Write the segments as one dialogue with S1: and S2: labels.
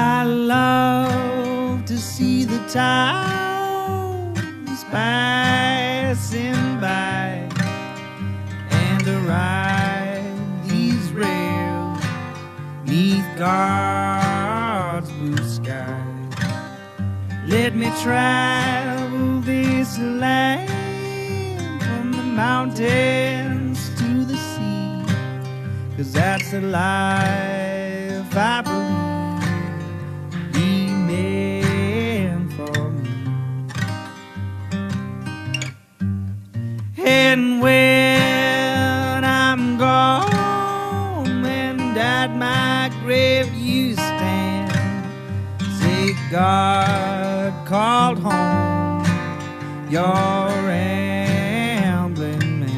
S1: I love to see the towns passing by and to ride these rails neath God's blue sky. Let me travel this land from the mountains to the sea, 'cause that's the life I believe He meant for me. And when I'm gone and at my grave you stand, say God called home your rambling man.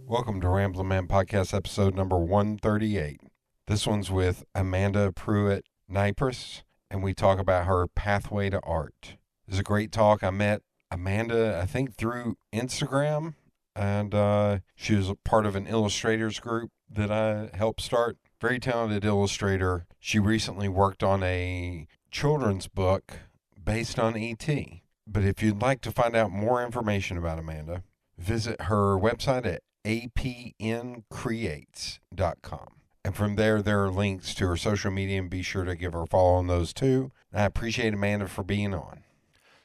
S2: Welcome to Ramblin' Man Podcast episode number 138. This one's with Amanda Pruitt Neipris, and we talk about her pathway to art. It was a great talk. I met Amanda, I think, through Instagram, and she was a part of an illustrators group that I helped start. Very talented illustrator. She recently worked on a children's book based on E.T. But if you'd like to find out more information about Amanda, visit her website at apncreates.com. And from there are links to her social media, and be sure to give her a follow on those too. I appreciate Amanda for being on.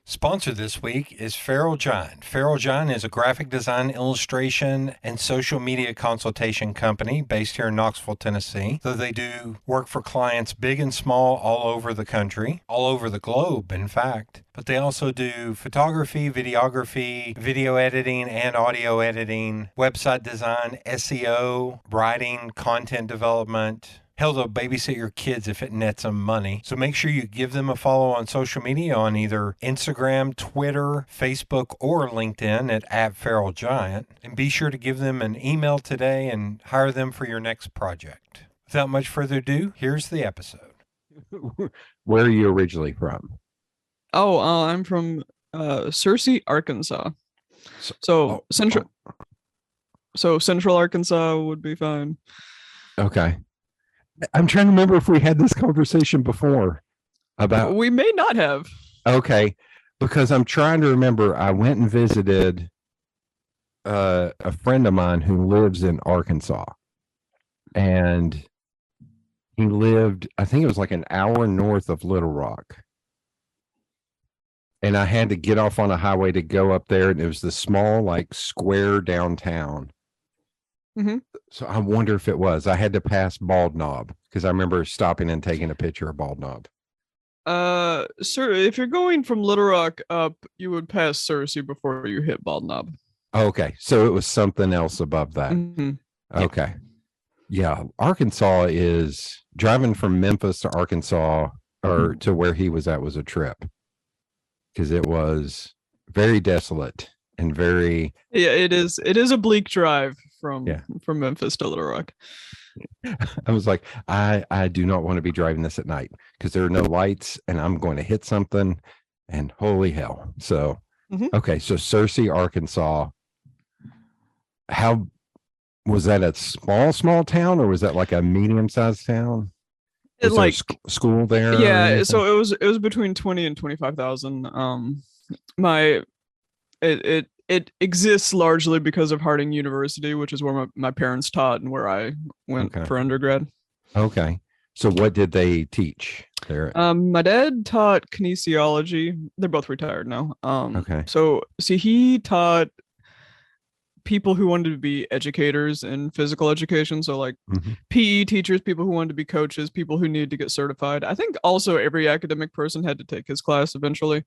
S2: Sponsor this week is Feral Giant. Feral Giant is a graphic design, illustration, and social media consultation company based here in Knoxville, Tennessee. So they do work for clients big and small all over the country, all over the globe, in fact. But they also do photography, videography, video editing, and audio editing, website design, SEO, writing, content development. Hell, they'll babysit your kids if it nets them money. So make sure you give them a follow on social media on either Instagram, Twitter, Facebook, or LinkedIn at Feral Giant. And be sure to give them an email today and hire them for your next project. Without much further ado, here's the episode.
S3: Where are you originally from?
S4: I'm from Searcy, Arkansas. Central Arkansas would be fine.
S3: Okay. I'm trying to remember if we had this conversation before about.
S4: We may not have.
S3: Okay, because I'm trying to remember. I went and visited a friend of mine who lives in Arkansas, and he lived, I think it was like an hour north of Little Rock. And I had to get off on a highway to go up there, and it was the small, like, square downtown.
S4: Mm-hmm.
S3: So I wonder if it was. I had to pass Bald Knob because I remember stopping and taking a picture of Bald Knob.
S4: Sir, if you're going from Little Rock up, you would pass Searcy before you hit Bald Knob.
S3: Okay, so it was something else above that.
S4: Mm-hmm.
S3: Okay. Yeah, Arkansas is driving from Memphis to Arkansas or to where he was at was a trip because it was very desolate and very.
S4: Yeah, it is. It is a bleak drive from Memphis to Little Rock.
S3: I was like, I do not want to be driving this at night because there are no lights and I'm going to hit something and holy hell. So, Okay. So Searcy, Arkansas, how was that a small town or was that like a medium-sized town? Was there a school there?
S4: Yeah. So it was between 20 and 25,000. It exists largely because of Harding University, which is where my parents taught and where I went for undergrad.
S3: Okay. So what did they teach there?
S4: My dad taught kinesiology. They're both retired now.
S3: Okay.
S4: So he taught people who wanted to be educators in physical education. So like PE teachers, people who wanted to be coaches, people who needed to get certified. I think also every academic person had to take his class eventually.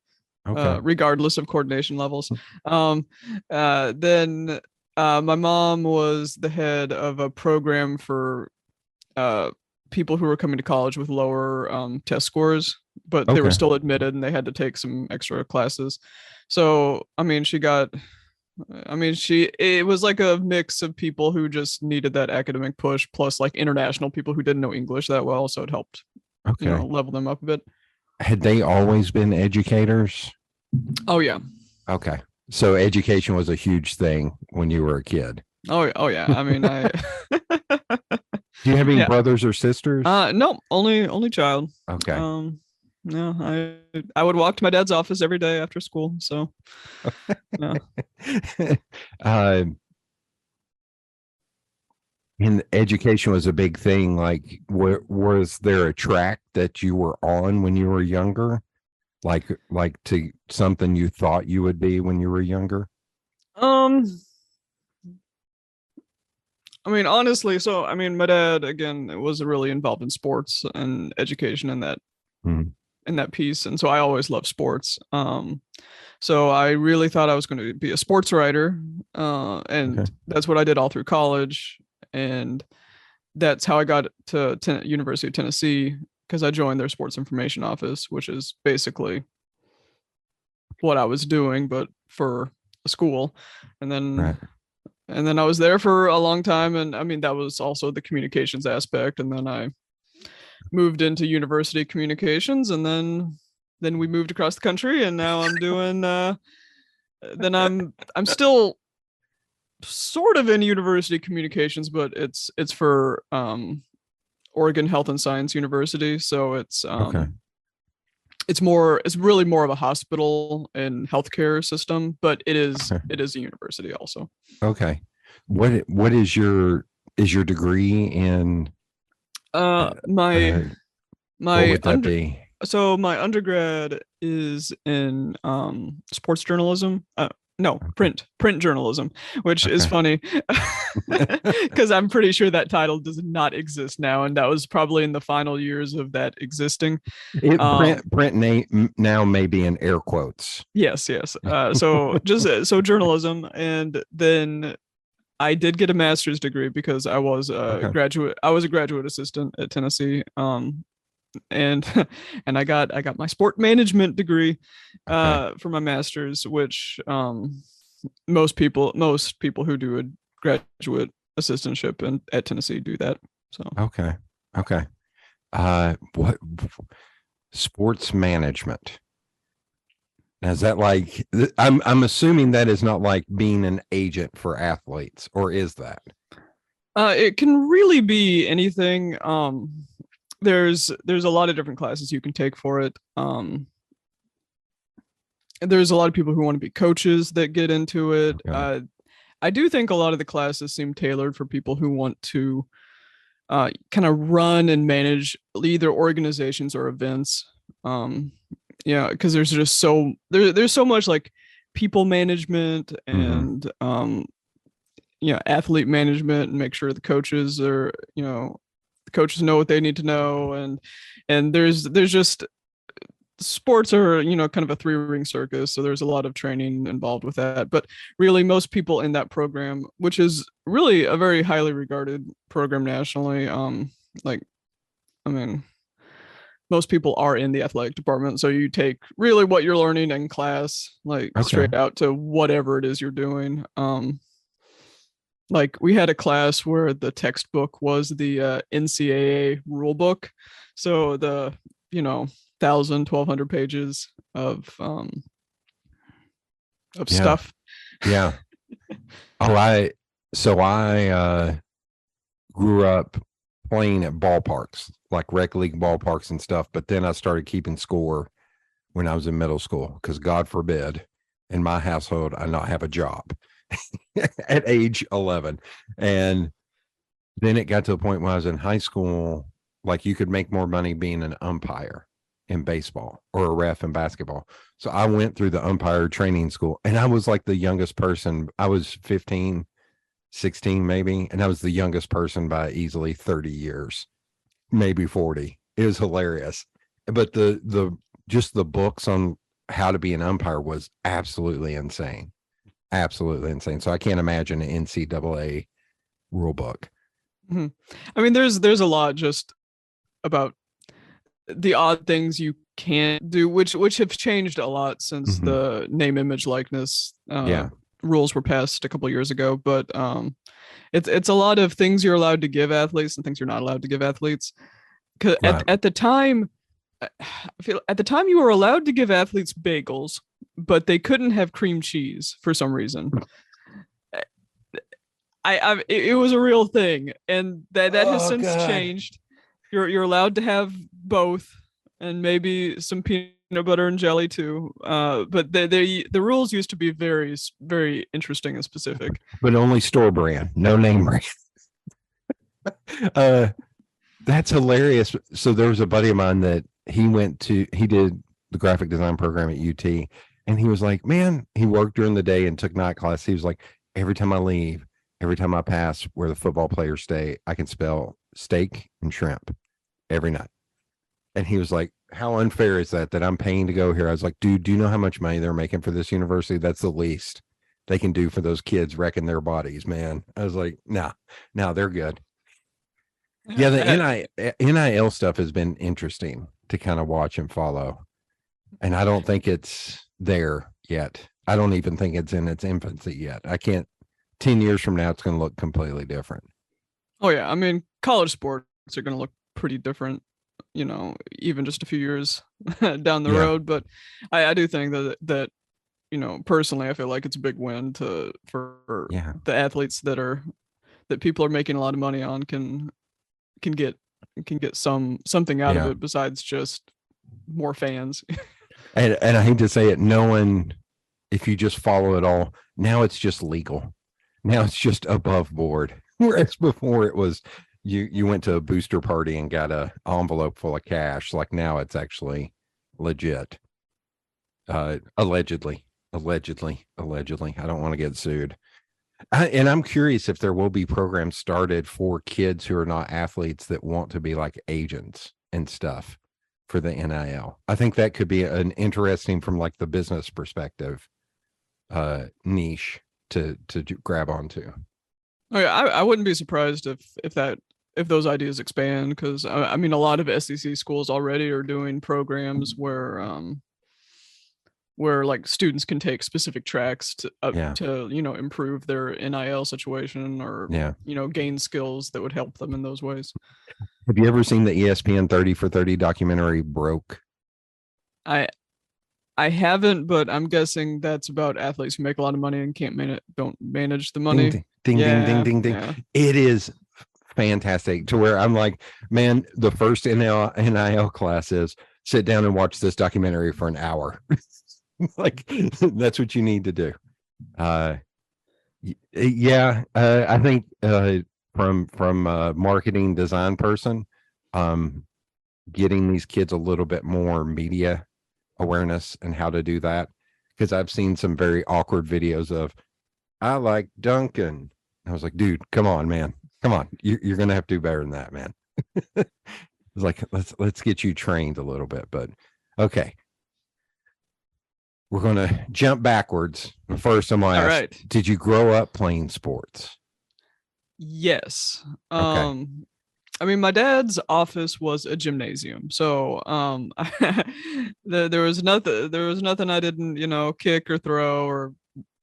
S4: Regardless of coordination levels. Then my mom was the head of a program for people who were coming to college with lower test scores, but they were still admitted and they had to take some extra classes. So, it was like a mix of people who just needed that academic push, plus like international people who didn't know English that well. So it helped, level them up a bit.
S3: Had they always been educators?
S4: Oh yeah.
S3: Okay. So education was a huge thing when you were a kid.
S4: Oh yeah. I mean, I.
S3: Do you have any
S4: Yeah.
S3: brothers or sisters?
S4: No, only child.
S3: Okay.
S4: No, I would walk to my dad's office every day after school. So, yeah.
S3: And education was a big thing. Like, was there a track that you were on when you were younger? Like to something you thought you would be when you were younger?
S4: I mean, honestly, so I mean, my dad again was really involved in sports and education in that piece, and so I always loved sports. So I really thought I was going to be a sports writer, and that's what I did all through college, and that's how I got to University of Tennessee, because I joined their sports information office, which is basically what I was doing, but for a school, and then. And then I was there for a long time. And I mean, that was also the communications aspect. And then I moved into university communications, and then we moved across the country, and now I'm doing, then I'm still sort of in university communications, but it's for, Oregon Health and Science University. So it's, it's really more of a hospital and healthcare system, but it is a university also.
S3: Okay. What is your degree in?
S4: What would that
S3: be?
S4: So my undergrad is in sports journalism. Print journalism, which is funny because I'm pretty sure that title does not exist now, and that was probably in the final years of that existing.
S3: Print now may be in air quotes.
S4: Yes. So journalism, and then I did get a master's degree because I was a graduate. I was a graduate assistant at Tennessee. And I got my sport management degree for my master's, which most people who do a graduate assistantship at Tennessee do that. So
S3: okay. What sports management? Now, is that like, I'm assuming that is not like being an agent for athletes, or is that?
S4: It can really be anything. There's a lot of different classes you can take for it. There's a lot of people who want to be coaches that get into it. I do think a lot of the classes seem tailored for people who want to kind of run and manage either organizations or events. Because there's just there's so much like people management and athlete management, and make sure the coaches are, the coaches know what they need to know, and there's just, sports are, kind of a 3-ring circus, so there's a lot of training involved with that. But really, most people in that program, which is really a very highly regarded program nationally, most people are in the athletic department, so you take really what you're learning in class, straight out to whatever it is you're doing. Like, we had a class where the textbook was the NCAA rule book, so the 1,200 pages of stuff.
S3: Yeah. I grew up playing at ballparks, like rec league ballparks and stuff, but then I started keeping score when I was in middle school, because God forbid in my household I not have a job at age 11. And then it got to a point when I was in high school, like, you could make more money being an umpire in baseball or a ref in basketball. So I went through the umpire training school, and I was like the youngest person. I was 15, 16 maybe, and I was the youngest person by easily 30 years, maybe 40. It was hilarious. But the books on how to be an umpire was absolutely insane. So I can't imagine an NCAA rule book.
S4: I mean, there's a lot just about the odd things you can't do, which have changed a lot since the name, image, likeness rules were passed a couple of years ago. But it's a lot of things you're allowed to give athletes and things you're not allowed to give athletes. At the time, I feel at the time you were allowed to give athletes bagels, but they couldn't have cream cheese for some reason. It was a real thing, and that has since changed. You're allowed to have both, and maybe some peanut butter and jelly too. But the rules used to be very, very interesting and specific.
S3: But only store brand, no name brand. That's hilarious. So there was a buddy of mine that he did the graphic design program at UT, and he was like, man, he worked during the day and took night class. He was like, every time I leave, every time I pass where the football players stay, I can spell steak and shrimp every night. And he was like, how unfair is that I'm paying to go here? I was like, dude, do you know how much money they're making for this university? That's the least they can do for those kids wrecking their bodies, man. I was like, no, they're good. Yeah, the NIL stuff has been interesting to kind of watch and follow. And I don't think it's there yet. I don't even think it's in its infancy yet. 10 years from now, it's going to look completely different.
S4: Oh, yeah. I mean, college sports are going to look pretty different, even just a few years down the road. But I do think that, personally, I feel like it's a big win for the athletes that people are making a lot of money on can get something out of it besides just more fans. and
S3: I hate to say it, no one, if you just follow it all, now it's just legal. Now it's just above board. Whereas before it was you went to a booster party and got an envelope full of cash. Like now it's actually legit. Allegedly. I don't want to get sued. And I'm curious if there will be programs started for kids who are not athletes that want to be like agents and stuff for the NIL. I think that could be an interesting, from like the business perspective, niche to grab onto.
S4: Oh yeah, I wouldn't be surprised if those ideas expand, because I mean a lot of SEC schools already are doing programs where like students can take specific tracks to improve their NIL situation or gain skills that would help them in those ways.
S3: Have you ever seen the ESPN 30 for 30 documentary Broke?
S4: I haven't, but I'm guessing that's about athletes who make a lot of money and don't manage the money.
S3: Ding. Yeah. It is fantastic, to where I'm like, man, the first NIL class is sit down and watch this documentary for an hour. Like that's what you need to do. I think from a marketing design person, getting these kids a little bit more media awareness and how to do that, because I've seen some very awkward videos of, I like Duncan. I was like, dude, come on, man, come on, you're gonna have to do better than that, man. It's like, let's get you trained a little bit. But okay, we're gonna jump backwards. First, I'm gonna ask, right, did you grow up playing sports?
S4: Yes. Okay. I mean, my dad's office was a gymnasium, so there was nothing I didn't, kick or throw or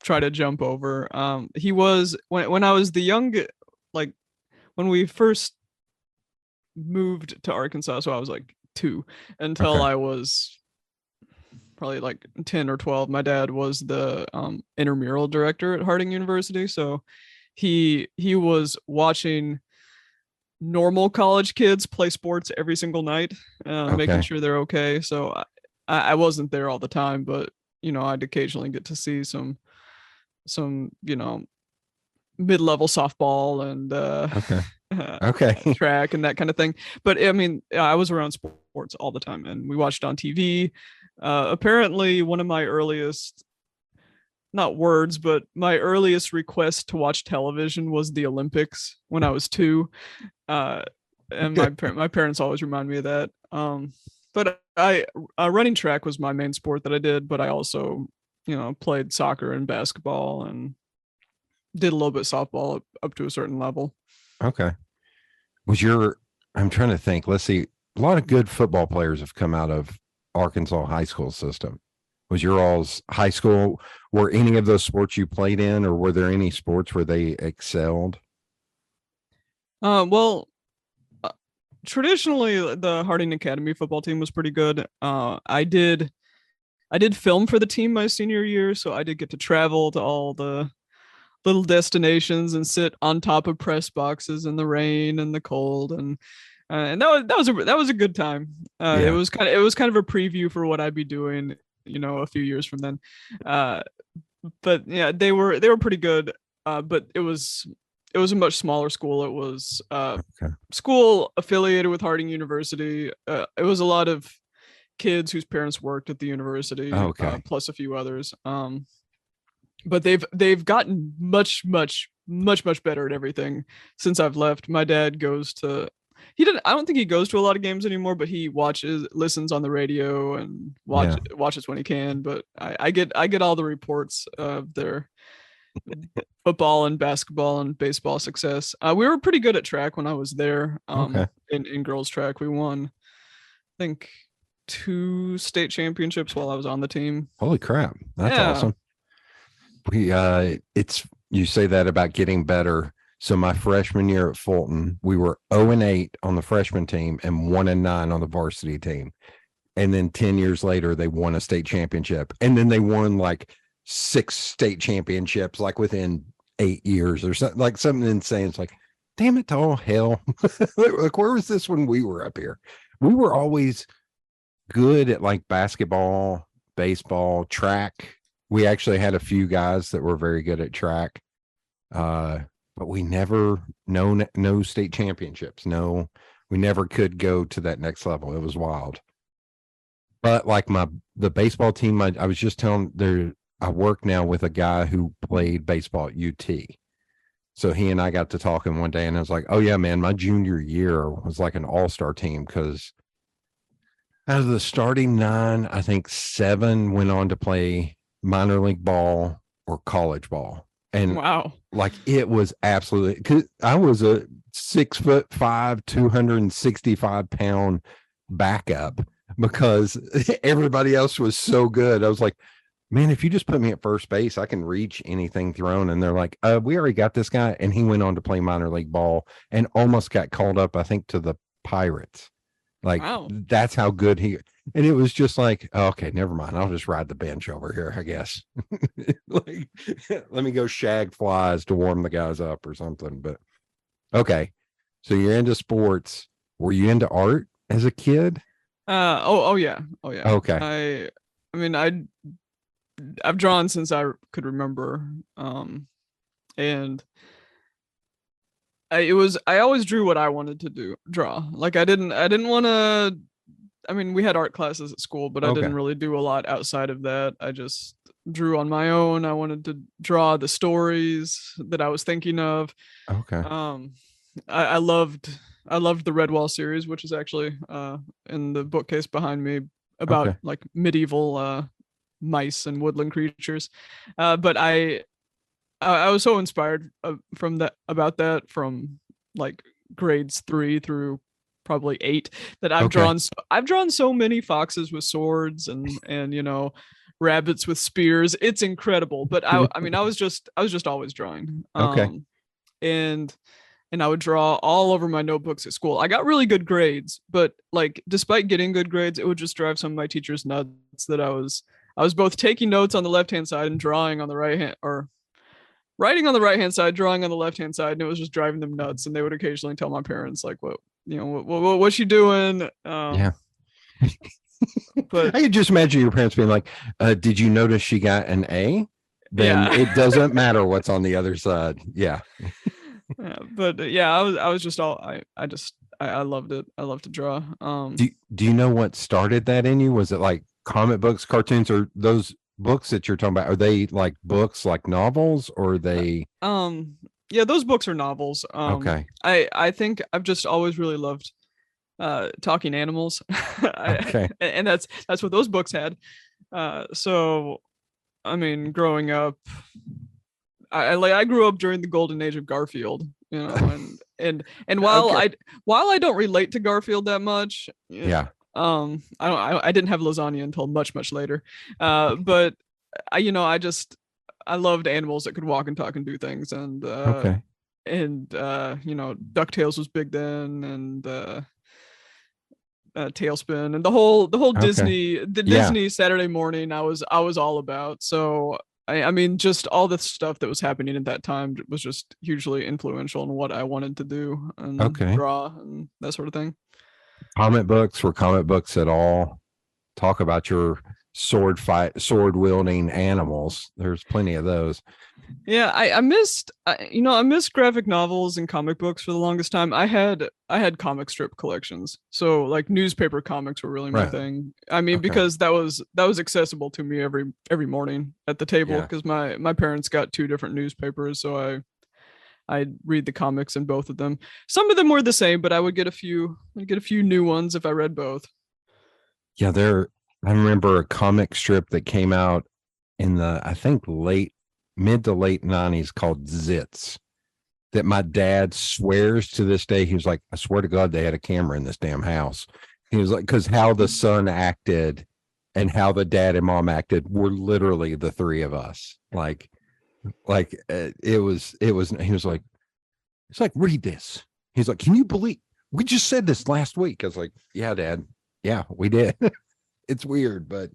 S4: try to jump over. He was when I was when we first moved to Arkansas, so I was like 2 until I was probably like 10 or 12. My dad was the intramural director at Harding University, so he was watching normal college kids play sports every single night, making sure they're okay. So I wasn't there all the time, but I'd occasionally get to see some mid-level softball and track and that kind of thing. But I mean, I was around sports all the time, and we watched on TV. Apparently, one of my earliest, not words, but my earliest request to watch television was the Olympics when I was 2. And my parents always remind me of that. But running track was my main sport that I did, but I also, played soccer and basketball and did a little bit of softball up to a certain level.
S3: Okay. I'm trying to think. Let's see. A lot of good football players have come out of Arkansas high school system. Was your all's high school, were any of those sports you played in, or were there any sports where they excelled?
S4: Well, traditionally the Harding Academy football team was pretty good. I did I did film for the team my senior year, so I did get to travel to all the little destinations and sit on top of press boxes in the rain and the cold, and that was a good time. It was kind of a preview for what I'd be doing, a few years from then. But yeah, they were pretty good. But it was a much smaller school. It was school affiliated with Harding University. It was a lot of kids whose parents worked at the university, plus a few others. But they've gotten much better at everything since I've left. My dad I don't think he goes to a lot of games anymore, but he listens on the radio and watches when he can. But I get all the reports of their football and basketball and baseball success. We were pretty good at track when I was there. In girls track, we won, I think, 2 state championships while I was on the team.
S3: Holy crap. That's awesome. You say that about getting better. So my freshman year at Fulton, we were 0-8 on the freshman team and 1-9 on the varsity team. And then 10 years later, they won a state championship. And then they won like 6 state championships, like within 8 years or something, like something insane. It's like, damn it to all hell. Like, where was this when we were up here? We were always good at like basketball, baseball, track. We actually had a few guys that were very good at track. But we never no state championships. No, we never could go to that next level. It was wild. But like the baseball team, I was just telling I work now with a guy who played baseball at UT. So he and I got to talking one day, and I was like, oh yeah, man, my junior year was like an all-star team, because out of the starting 9, I think 7 went on to play minor league ball or college ball. And
S4: wow,
S3: like it was absolutely, because I was a 6'5", 265-pound backup, because everybody else was so good. I was like, man, if you just put me at first base, I can reach anything thrown. And they're like, we already got this guy. And he went on to play minor league ball and almost got called up, I think, to the Pirates. Like, wow. That's how good and it was just like, okay, never mind. I'll just ride the bench over here, I guess. Like, let me go shag flies to warm the guys up or something. But okay. So you're into sports. Were you into art as a kid?
S4: Oh yeah.
S3: Okay.
S4: I mean, I've drawn since I could remember. And I always drew what I wanted to draw. Like I didn't want to, I mean, we had art classes at school, but I didn't really do a lot outside of that. I just drew on my own. I wanted to draw the stories that I was thinking of.
S3: Okay.
S4: I loved the Redwall series, which is actually in the bookcase behind me, about like medieval mice and woodland creatures. But I was so inspired from like grades 3 through probably 8 that I've drawn so many foxes with swords and rabbits with spears. It's incredible. But I mean I was just always drawing. And I would draw all over my notebooks at school. I got really good grades, but like despite getting good grades, it would just drive some of my teachers nuts that I was both taking notes on the left-hand side and drawing on the right hand, or writing on the right-hand side, drawing on the left-hand side, and it was just driving them nuts. And they would occasionally tell my parents, like, what's she doing?
S3: Yeah.
S4: But
S3: I could just imagine your parents being like, did you notice she got an A? Then it doesn't matter what's on the other side. Yeah.
S4: But I was just I loved it. I love to draw.
S3: Do you know what started that in you? Was it like comic books, cartoons, or those books that you're talking about? Are they like books, like novels, or are they
S4: yeah, those books are novels.
S3: Okay.
S4: I think I've just always really loved talking animals.
S3: Okay.
S4: And that's what those books had. So I mean, growing up, I grew up during the golden age of Garfield, and while I don't relate to Garfield that much, I didn't have lasagna until much later, but I loved animals that could walk and talk and do things, and DuckTales was big then, and Tailspin, and the whole
S3: Okay. Yeah.
S4: Disney Saturday morning. I was all about. So I mean, just all the stuff that was happening at that time was just hugely influential in what I wanted to do and
S3: Okay.
S4: draw and that sort of thing.
S3: Comic books, were comic books at all? Talk about your sword wielding animals. There's plenty of those.
S4: Yeah, I missed I missed graphic novels and comic books for the longest time. I had comic strip collections. So like newspaper comics were really my
S3: Right.
S4: thing. I mean,
S3: Okay.
S4: because that was accessible to me every morning at the table
S3: Yeah.
S4: because my parents got two different newspapers, so I'd read the comics in both of them. Some of them were the same, but I'd get a few new ones if I read both.
S3: Yeah, I remember a comic strip that came out in the, I think, mid to late 90s called Zits, that my dad swears to this day. He was like, I swear to God, they had a camera in this damn house. He was like, because how the son acted and how the dad and mom acted were literally the three of us. It was, he was like, it's like, read this. He's like, can you believe we just said this last week? I was like, yeah, Dad. Yeah, we did. It's weird, but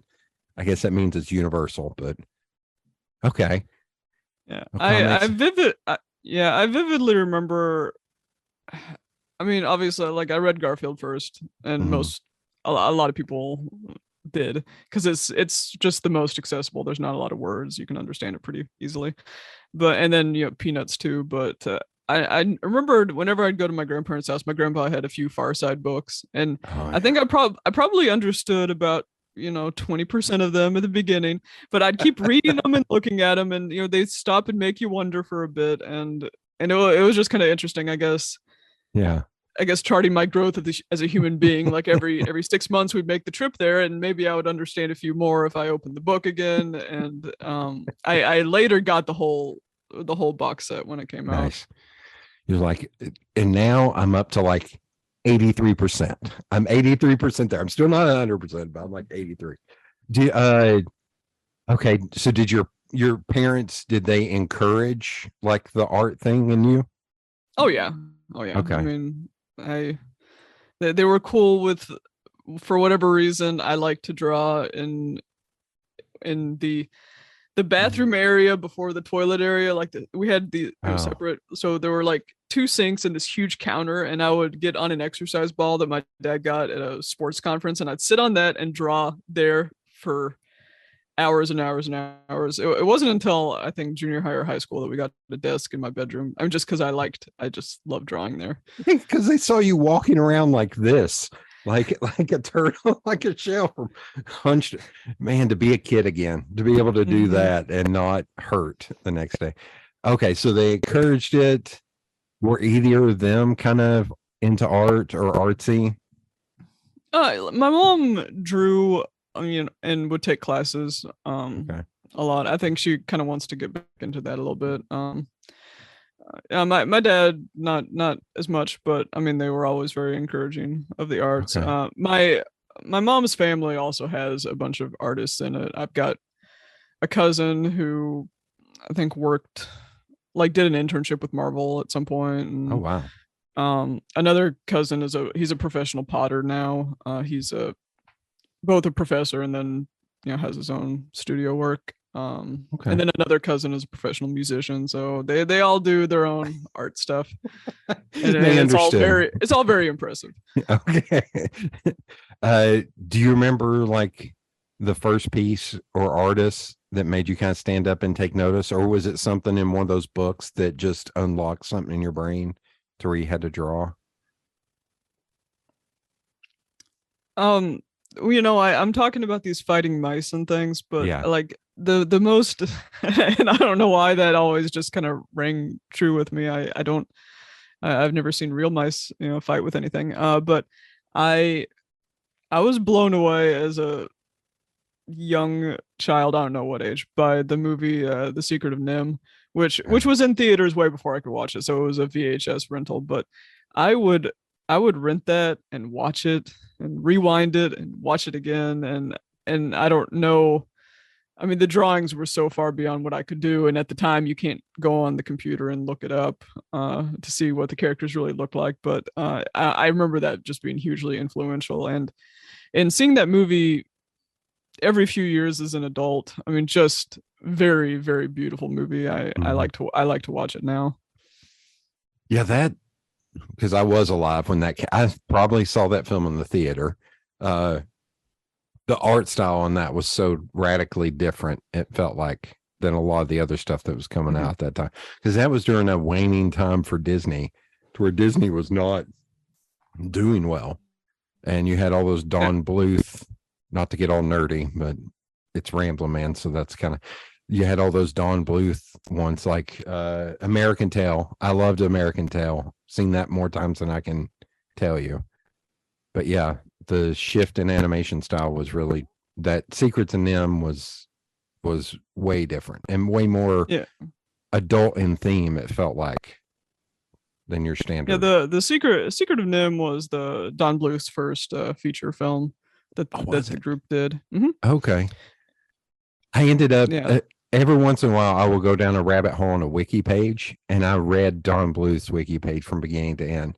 S3: I guess that means it's universal, but okay.
S4: Yeah.
S3: No
S4: I
S3: comments?
S4: I vividly remember. I mean, obviously, like I read Garfield first, and
S3: Mhm.
S4: a lot of people did because it's just the most accessible. There's not a lot of words. You can understand it pretty easily. But and then Peanuts too. But I remembered whenever I'd go to my grandparents' house, my grandpa had a few Far Side books, and
S3: Oh,
S4: I think I probably understood about 20% of them at the beginning, but I'd keep reading them and looking at them, and they stop and make you wonder for a bit, and it was just kind of interesting, I guess.
S3: yeah.
S4: I guess charting my growth as a human being, like every 6 months we'd make the trip there, and maybe I would understand a few more if I opened the book again. And I later got the whole box set when it came out.
S3: Nice. He was like, and now I'm up to like 83%. I'm 83% there. I'm still not 100%, but I'm like 83. Okay. So did your parents, did they encourage like the art thing in you?
S4: Oh yeah, oh yeah. I
S3: Okay.
S4: mean, they were cool with, for whatever reason, I like to draw in the bathroom area before the toilet area. Like we had it was
S3: Oh,
S4: separate, so there were like two sinks and this huge counter, and I would get on an exercise ball that my dad got at a sports conference, and I'd sit on that and draw there for hours and hours and hours. It wasn't until I think junior high or high school that we got a desk in my bedroom. I mean, just because I just love drawing there.
S3: because they saw you walking around like this, like a turtle, like a shell from hunched. Man, to be a kid again, to be able to do
S4: Mhm.
S3: that and not hurt the next day. Okay, so they encouraged it. Were either of them kind of into art or artsy?
S4: My mom drew, I mean, and would take classes
S3: Okay.
S4: a lot. I think she kind of wants to get back into that a little bit. My dad not as much, but I mean they were always very encouraging of the arts.
S3: Okay.
S4: My mom's family also has a bunch of artists in it. I've got a cousin who I think did an internship with Marvel at some point,
S3: Oh
S4: and
S3: wow.
S4: another cousin he's a professional potter now. He's both a professor and then has his own studio work.
S3: Okay.
S4: And then another cousin is a professional musician, so they all do their own art stuff, and
S3: They understood.
S4: it's all very impressive.
S3: Okay. Do you remember like the first piece or artist that made you kind of stand up and take notice, or was it something in one of those books that just unlocked something in your brain to where you had to draw?
S4: I'm talking about these fighting mice and things, but
S3: Yeah.
S4: like the most, and I don't know why that always just kind of rang true with me. I don't, I've never seen real mice, fight with anything. But I I was blown away as a young child, I don't know what age, by the movie The Secret of Nim, which was in theaters way before I could watch it, so it was a VHS rental. But I would I would rent that and watch it and rewind it and watch it again, and I don't know. I mean, the drawings were so far beyond what I could do, and at the time, you can't go on the computer and look it up to see what the characters really looked like. But I remember that just being hugely influential, and seeing that movie every few years as an adult. I mean, just very, very beautiful movie. I like to watch it now.
S3: Yeah, that, because I was alive when I probably saw that film in the theater. The art style on that was so radically different, it felt like, than a lot of the other stuff that was coming out that time. Because that was during a waning time for Disney, to where Disney was not doing well. And you had all those Don Bluth, not to get all nerdy, but it's Ramblin' Man, so that's kind of, you had all those Don Bluth ones, like American Tail. I loved American Tail. Seen that more times than I can tell you. But yeah, the shift in animation style was really, that Secrets of NIMH was way different and way more adult in theme, it felt like, than your standard.
S4: Yeah, the Secret of NIMH was the Don Bluth's first feature film that the group did.
S3: Okay. I ended up every once in a while I will go down a rabbit hole on a wiki page, and I read Don Bluth's wiki page from beginning to end,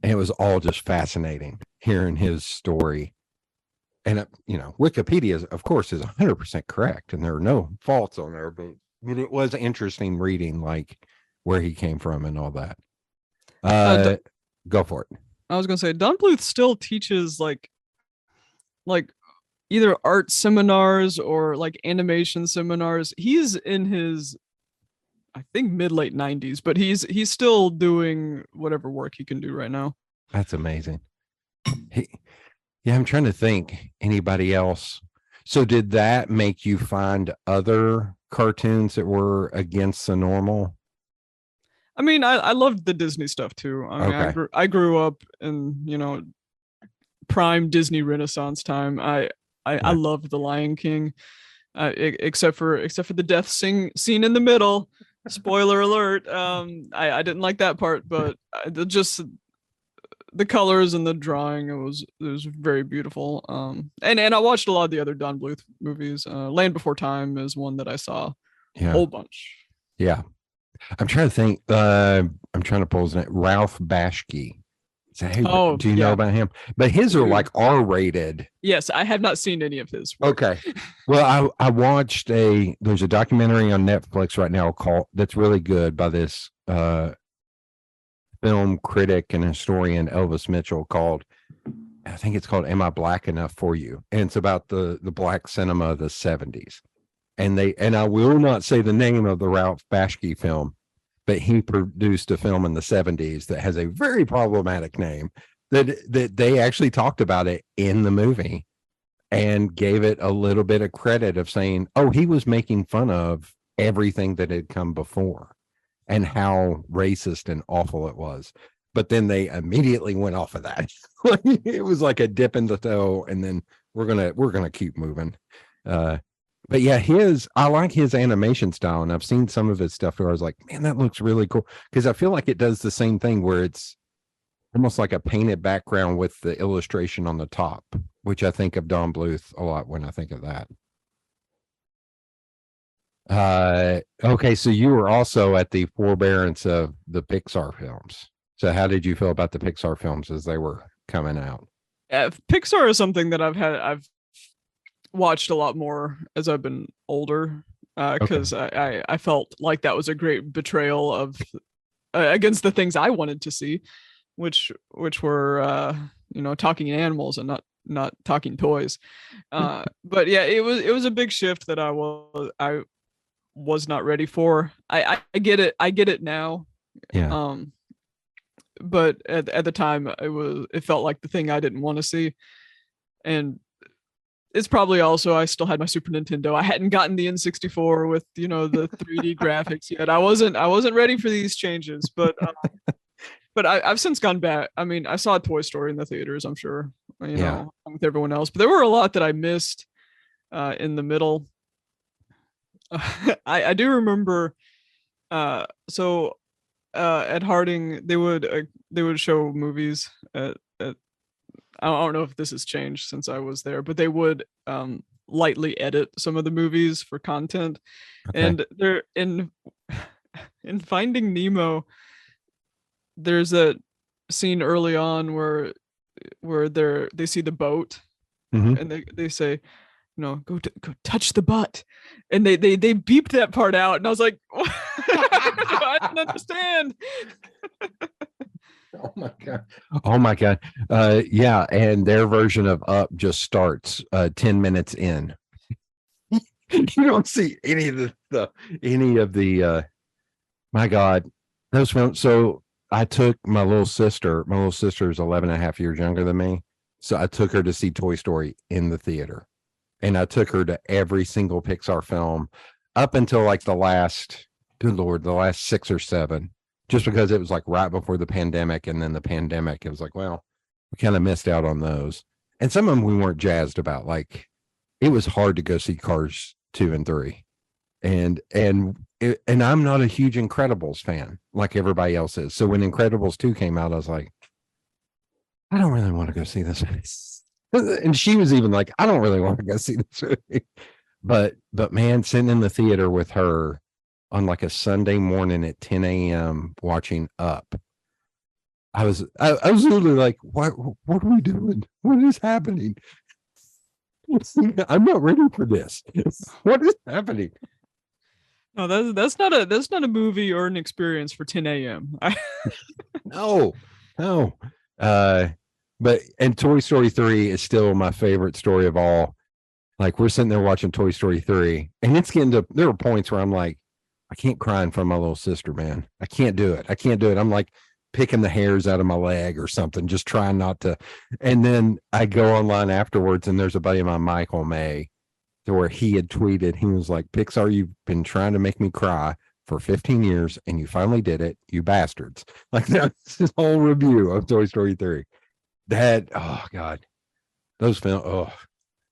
S3: and it was all just fascinating hearing his story. And Wikipedia, of course, is 100% correct, and there are no faults on there, but it was interesting reading, like, where he came from and all that. Go for it.
S4: I was gonna say, Don Bluth still teaches like either art seminars or like animation seminars. He's in his, I think, mid-late 90s, but he's still doing whatever work he can do right now.
S3: That's amazing. I'm trying to think anybody else. So did that make you find other cartoons that were against the normal?
S4: I mean, I loved the Disney stuff too. I mean, I grew up in, prime Disney Renaissance time. I loved The Lion King, except for the death scene in the middle. Spoiler alert. I didn't like that part, but just the colors and the drawing, it was very beautiful. And I watched a lot of the other Don Bluth movies. Land Before Time is one that I saw a whole bunch.
S3: Yeah. I'm trying to think. I'm trying to pull his name. Ralph Bashki. Do you know about him? But his are like R-rated.
S4: Yes, I have not seen any of his work.
S3: Okay. Well, I watched there's a documentary on Netflix right now that's really good by this film critic and historian Elvis Mitchell called, I think it's called Am I Black Enough for You? And it's about the black cinema of the 70s. And I will not say the name of the Ralph Bashki film, but he produced a film in the 70s that has a very problematic name that they actually talked about it in the movie and gave it a little bit of credit of saying, oh, he was making fun of everything that had come before and how racist and awful it was. But then they immediately went off of that. It was like a dip in the toe, and then we're gonna keep moving. But yeah, I like his animation style, and I've seen some of his stuff where I was like, man, that looks really cool. Because I feel like it does the same thing where it's almost like a painted background with the illustration on the top, which I think of Don Bluth a lot when I think of that. Okay, so you were also at the forbearance of the Pixar films. So how did you feel about the Pixar films as they were coming out?
S4: Pixar is something that I've watched a lot more as I've been older, because I felt like that was a great betrayal of against the things I wanted to see, which were talking animals and not talking toys. But yeah, it was a big shift that I was not ready for. I get it now.
S3: Yeah.
S4: But at the time it felt like the thing I didn't want to see. And it's probably also, I still had my Super Nintendo. I hadn't gotten the N64 with, the 3D graphics yet. I wasn't ready for these changes, but I've since gone back. I mean, I saw Toy Story in the theaters, I'm sure, with everyone else, but there were a lot that I missed in the middle. I do remember, so at Harding, they would show movies at I don't know if this has changed since I was there, but they would lightly edit some of the movies for content.
S3: Okay.
S4: And they're in Finding Nemo, there's a scene early on where they see the boat, and they say, go touch the butt, and they beeped that part out, and I was like, I didn't understand.
S3: Oh my god. Yeah, and their version of Up just starts 10 minutes in. You don't see any of the my god, those films. So I took my little sister is 11 and a half years younger than me, so I took her to see Toy Story in the theater, and I took her to every single Pixar film up until like the last 6 or 7, just because it was like right before the pandemic. And then the pandemic, it was like, well, we kind of missed out on those. And some of them we weren't jazzed about. Like, it was hard to go see Cars 2 and 3. And I'm not a huge Incredibles fan like everybody else is. So when Incredibles 2 came out, I was like, I don't really want to go see this. And she was even like, I don't really want to go see this movie. But man, sitting in the theater with her on like a Sunday morning at 10 a.m. watching Up, I was literally like, what are we doing? What is happening? I'm not ready for this. What is happening?
S4: No, that's not a movie or an experience for 10 a.m.
S3: No. But Toy Story 3 is still my favorite story of all. Like, we're sitting there watching Toy Story 3, and it's getting to, there are points where I'm like, I can't cry in front of my little sister, man. I can't do it. I'm like picking the hairs out of my leg or something, just trying not to. And then I go online afterwards, and there's a buddy of mine, Michael May, to where he had tweeted, he was like, Pixar, you've been trying to make me cry for 15 years, and you finally did it, you bastards. Like, that's his whole review of Toy Story 3. That, oh God, those films, oh,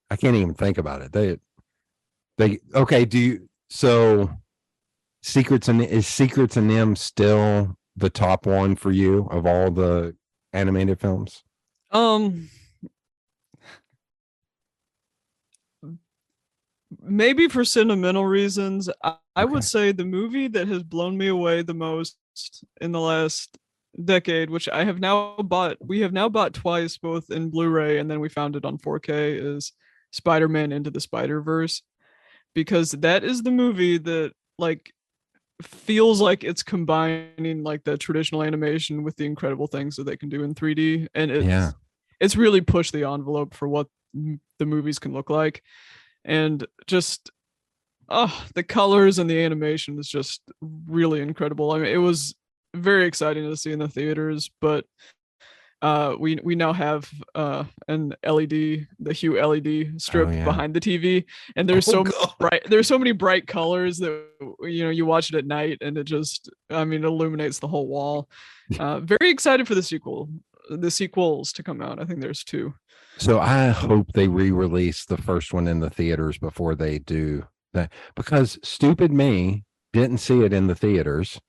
S3: I can't even think about it. They okay, so Secrets and Nim still the top one for you of all the animated films?
S4: Maybe for sentimental reasons. I would say the movie that has blown me away the most in the last decade, which we have now bought twice, both in Blu-ray and then we found it on 4K, is Spider-Man Into the Spider-Verse, because that is the movie that like feels like it's combining like the traditional animation with the incredible things that they can do in 3D, and it's really pushed the envelope for what the movies can look like. And just the colors and the animation is just really incredible. I mean, it was very exciting to see in the theaters, but we now have an LED, the Hue LED strip behind the TV, and there's so many bright colors that you watch it at night, and it just, I mean, it illuminates the whole wall. Very excited for the sequels to come out. I think there's 2.
S3: So I hope they re-release the first one in the theaters before they do that, because stupid me didn't see it in the theaters,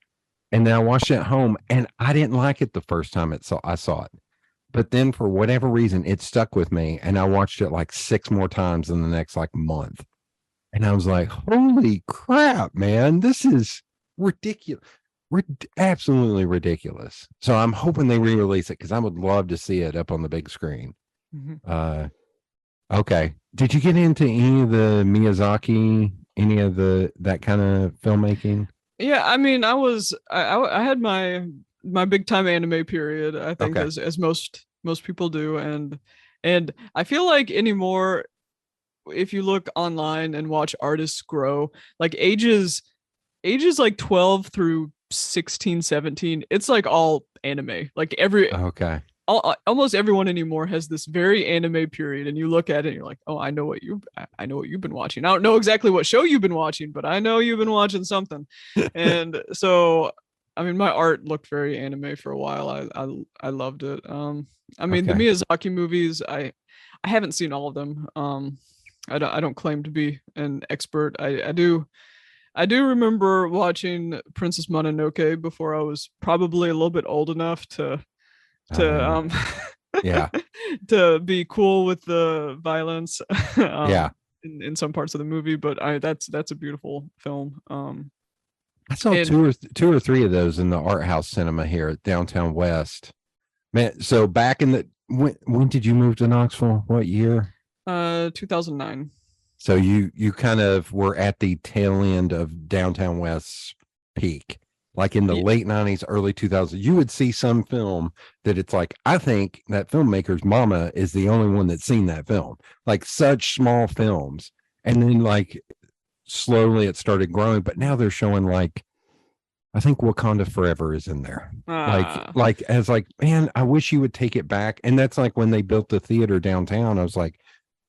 S3: and then I watched it at home, and I didn't like it the first time I saw it. But then for whatever reason, it stuck with me, and I watched it like 6 more times in the next like month. And I was like, holy crap, man, this is ridiculous. Absolutely ridiculous. So I'm hoping they re-release it, because I would love to see it up on the big screen. Mm-hmm. Okay. Did you get into any of the Miyazaki, any of that kind of filmmaking?
S4: Yeah, I mean, I had my big time anime period, I think, as most people do, and I feel like anymore, if you look online and watch artists grow, like ages like 12 through 16, 17, it's like all anime. Like almost everyone anymore has this very anime period, and you look at it and you're like, oh, I know what you've been watching. I don't know exactly what show you've been watching, but I know you've been watching something. And so, I mean, my art looked very anime for a while. I loved it. I mean, the Miyazaki movies, I haven't seen all of them. I don't claim to be an expert. I do remember watching Princess Mononoke before I was probably a little bit old enough to to be cool with the violence. in some parts of the movie, but that's a beautiful film.
S3: I saw two or three of those in the art house cinema here at Downtown West. Man, so back in the when did you move to Knoxville? What year?
S4: 2009.
S3: So you kind of were at the tail end of Downtown West's peak. Like in the late 90s, early 2000s, you would see some film that it's like, I think that filmmaker's mama is the only one that's seen that film. Like such small films. And then like slowly it started growing, but now they're showing like, I think Wakanda Forever is in there. Like as like, man, I wish you would take it back. And that's like when they built the theater downtown, I was like,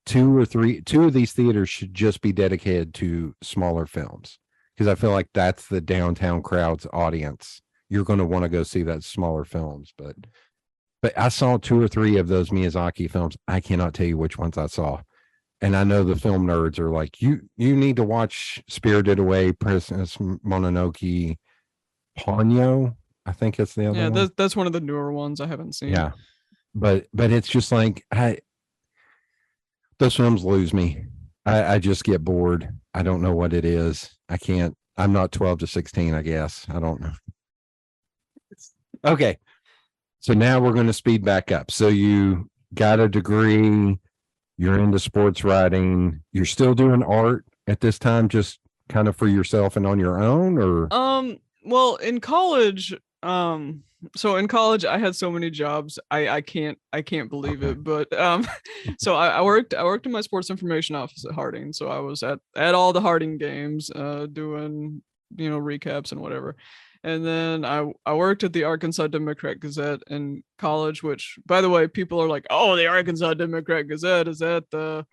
S3: two of these theaters should just be dedicated to smaller films. Because I feel like that's the downtown crowd's audience. You're going to want to go see that smaller films. But I saw 2 or 3 of those Miyazaki films. I cannot tell you which ones I saw. And I know the film nerds are like, you need to watch Spirited Away, Princess Mononoke, Ponyo. I think it's the other one.
S4: Yeah, that's one of the newer ones I haven't seen.
S3: Yeah. But it's just like, those films lose me. I just get bored. I don't know what it is. I'm not 12 to 16, I guess. I don't know. Okay. So now we're going to speed back up. So you got a degree, you're into sports writing, you're still doing art at this time, just kind of for yourself and on your own, or?
S4: Well, in college, so in college I had so many jobs. I can't believe it, but so I worked in my sports information office at Harding. So I was at all the Harding games, doing recaps and whatever. And then I worked at the Arkansas Democrat Gazette in college, which, by the way, people are like, oh, the Arkansas Democrat Gazette, is that the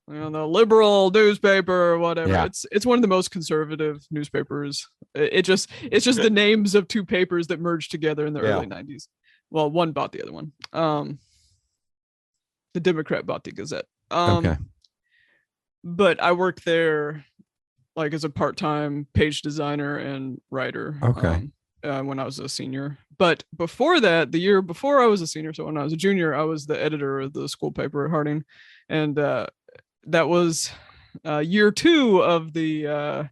S4: liberal newspaper or whatever? Yeah. It's one of the most conservative newspapers. It's just the names of 2 papers that merged together in the early 90s. Well, one bought the other one. The Democrat bought the Gazette.
S3: Okay.
S4: But I worked there like as a part-time page designer and writer.
S3: Okay.
S4: When I was a senior. But before that, the year before I was a senior, so when I was a junior, I was the editor of the school paper at Harding. And that was year 2 of the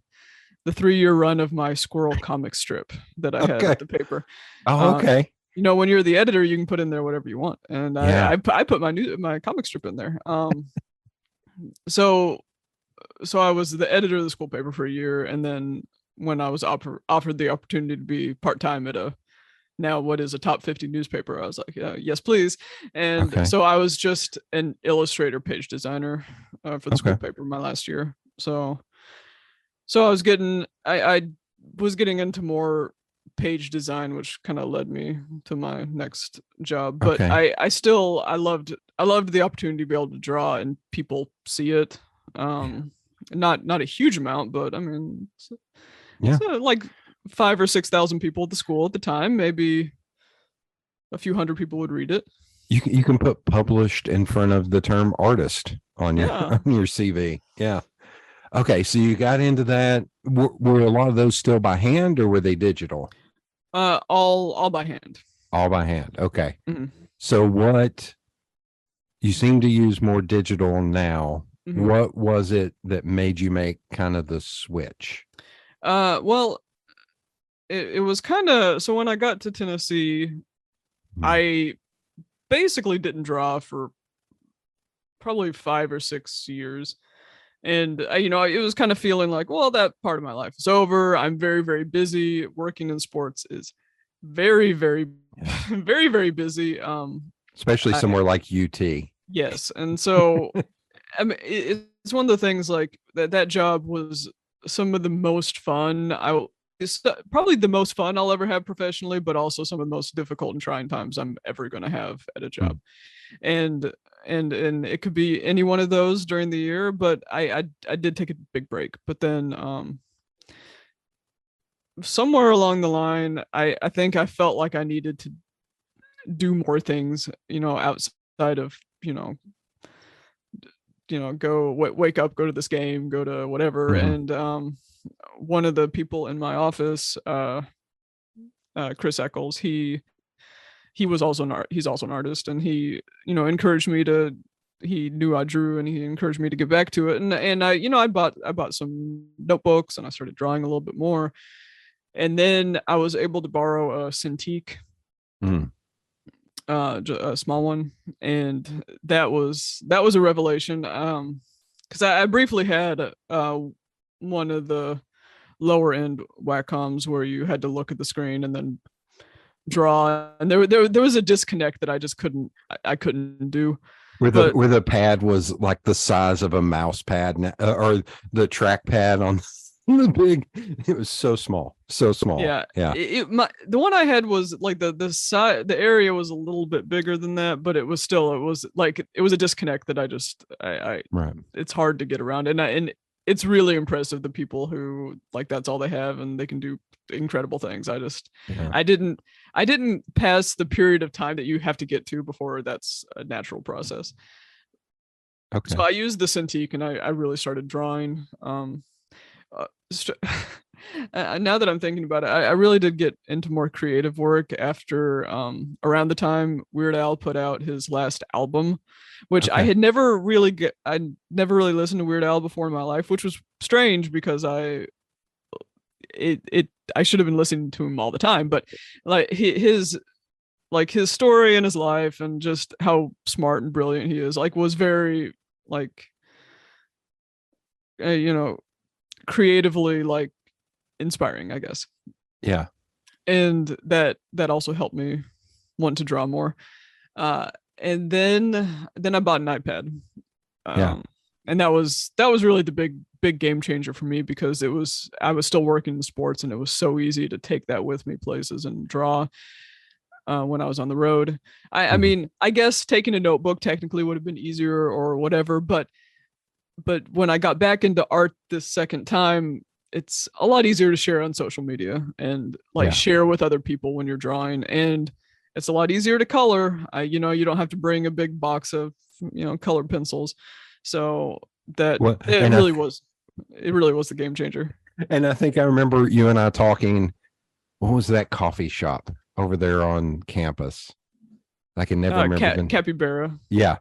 S4: 3-year run of my squirrel comic strip that I had at the paper.
S3: Oh, okay.
S4: When you're the editor, you can put in there whatever you want, and I put my comic strip in there. So I was the editor of the school paper for a year, and then when I was offered the opportunity to be part-time at now what is a top 50 newspaper, I was like, yes, please. And so I was just an illustrator page designer for the school paper my last year. So I was getting into more page design, which kind of led me to my next job. But I loved the opportunity to be able to draw and people see it. Not a huge amount, but I mean, it's like 5,000 or 6,000 people at the school at the time. Maybe a few hundred people would read it.
S3: You can put published in front of the term artist on your CV. Yeah. Okay, so you got into that. Were a lot of those still by hand, or were they digital?
S4: All by hand.
S3: All by hand. Okay.
S4: Mm-hmm.
S3: So what you seem to use more digital now. Mm-hmm. What was it that made you make kind of the switch?
S4: Well, it was kind of, so when I got to Tennessee, I basically didn't draw for probably 5 or 6 years. And it was kind of feeling like, well, that part of my life is over. I'm very, very busy. Working in sports is very, very, very, very busy.
S3: Especially somewhere like UT.
S4: Yes. And so I mean, it's one of the things like that job was some of the most fun. It's probably the most fun I'll ever have professionally, but also some of the most difficult and trying times I'm ever going to have at a job. And it could be any one of those during the year, but I did take a big break. But then somewhere along the line, I think I felt like I needed to do more things, outside of, go wake up, go to this game, go to whatever. Mm-hmm. And one of the people in my office, Chris Eccles, he's also an artist, and he encouraged me to he knew I drew and he encouraged me to get back to it. And I, I bought some notebooks and I started drawing a little bit more. And then I was able to borrow a Cintiq, a small one. And that was a revelation. Cause I briefly had, one of the lower end Waccoms where you had to look at the screen and then draw, and there was a disconnect that I just couldn't do.
S3: Where the pad was like the size of a mouse pad, or the track pad on the big, it was so small.
S4: Yeah. The one I had was like the size, the area was a little bit bigger than that, but it was a disconnect that I
S3: right.
S4: It's hard to get around, and it's really impressive, the people who like that's all they have and they can do incredible things. I didn't pass the period of time that you have to get to before that's a natural process.
S3: Okay.
S4: So I used the Cintiq and I really started drawing. Now that I'm thinking about it, I really did get into more creative work after around the time Weird Al put out his last album, which I had never really listened to Weird Al before in my life, which was strange because I should have been listening to him all the time, but like his story and his life and just how smart and brilliant he is, like, was very like creatively like inspiring, I guess.
S3: Yeah.
S4: And that also helped me want to draw more. And then I bought an iPad. And that was really the big game changer for me, because I was still working in sports and it was so easy to take that with me places and draw when I was on the road. I mean, I guess taking a notebook technically would have been easier or whatever, but when I got back into art this second time, it's a lot easier to share on social media and share with other people when you're drawing, and it's a lot easier to color. You don't have to bring a big box of colored pencils. So it really was the game changer.
S3: And I think I remember you and I talking. What was that coffee shop over there on campus? I can never remember.
S4: Capybara.
S3: Yeah.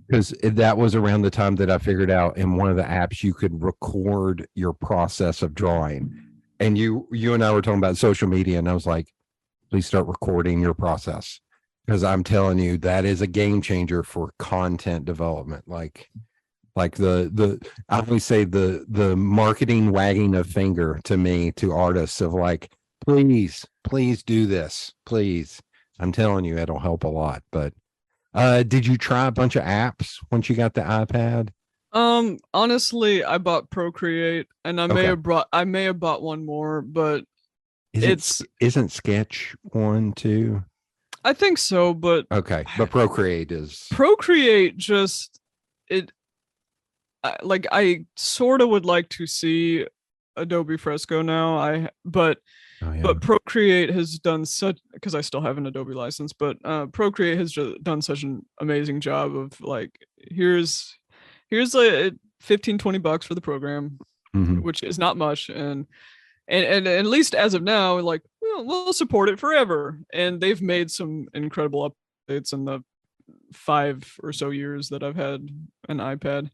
S3: Because that was around the time that I figured out in one of the apps you could record your process of drawing. And you and I were talking about social media, and I was like, please start recording your process, because I'm telling you, that is a game changer for content development. Like the I always say the marketing wagging of finger to me, to artists, of like, please do this, please. I'm telling you, it'll help a lot. But did you try a bunch of apps once you got the iPad?
S4: Honestly, I bought Procreate, and I may have bought one more, but
S3: isn't Sketch one too?
S4: I think so, but
S3: okay, but Procreate
S4: just I sort of would like to see Adobe Fresco now. But Procreate has done such, because I still have an Adobe license, but Procreate has just done such an amazing job of like, here's like $15-20 for the program, which is not much, and at least as of now, like, we'll support it forever. And they've made some incredible updates in the 5 or so years that I've had an iPad.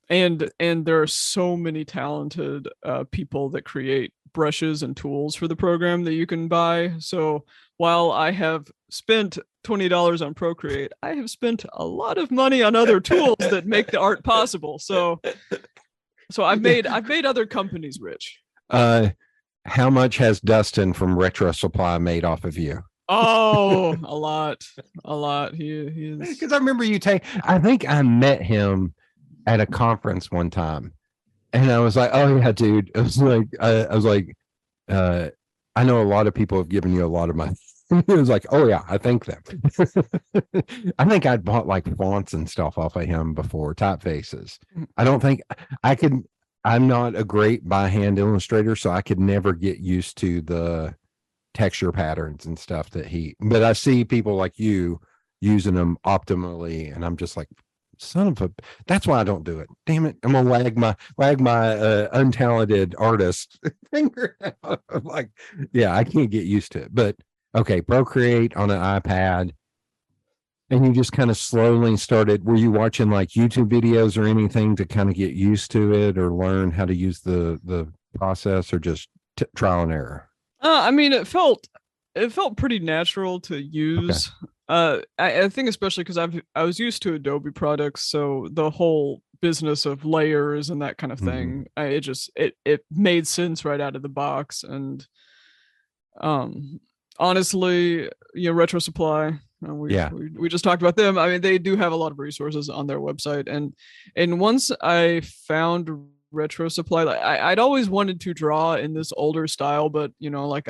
S4: And there are so many talented people that create brushes and tools for the program that you can buy. So while I have spent $20 on Procreate, I have spent a lot of money on other tools that make the art possible. So I've made other companies rich.
S3: How much has Dustin from Retro Supply made off of you?
S4: Oh, a lot. He is,
S3: because I remember I think I met him at a conference one time, and I was like, oh yeah, dude. It was like, I was like, I know a lot of people have given you a lot of money. It was like, oh yeah, I thank them. I think I'd bought like fonts and stuff off of him before, typefaces. I don't think I could. I'm not a great by hand illustrator, so I could never get used to the texture patterns and stuff but I see people like you using them optimally, and I'm just like, that's why I don't do it. Damn it. I'm gonna wag my untalented artist finger out. I'm like, yeah, I can't get used to it. But okay, Procreate on an iPad. And you just kind of slowly started, were you watching like YouTube videos or anything to kind of get used to it or learn how to use the process, or just trial and error?
S4: I mean, it felt pretty natural to use. I think especially because I was used to Adobe products, so the whole business of layers and that kind of thing, it made sense right out of the box. And honestly, Retro Supply, we just talked about them. I mean, they do have a lot of resources on their website, and once I found Retro Supply, I'd always wanted to draw in this older style, but like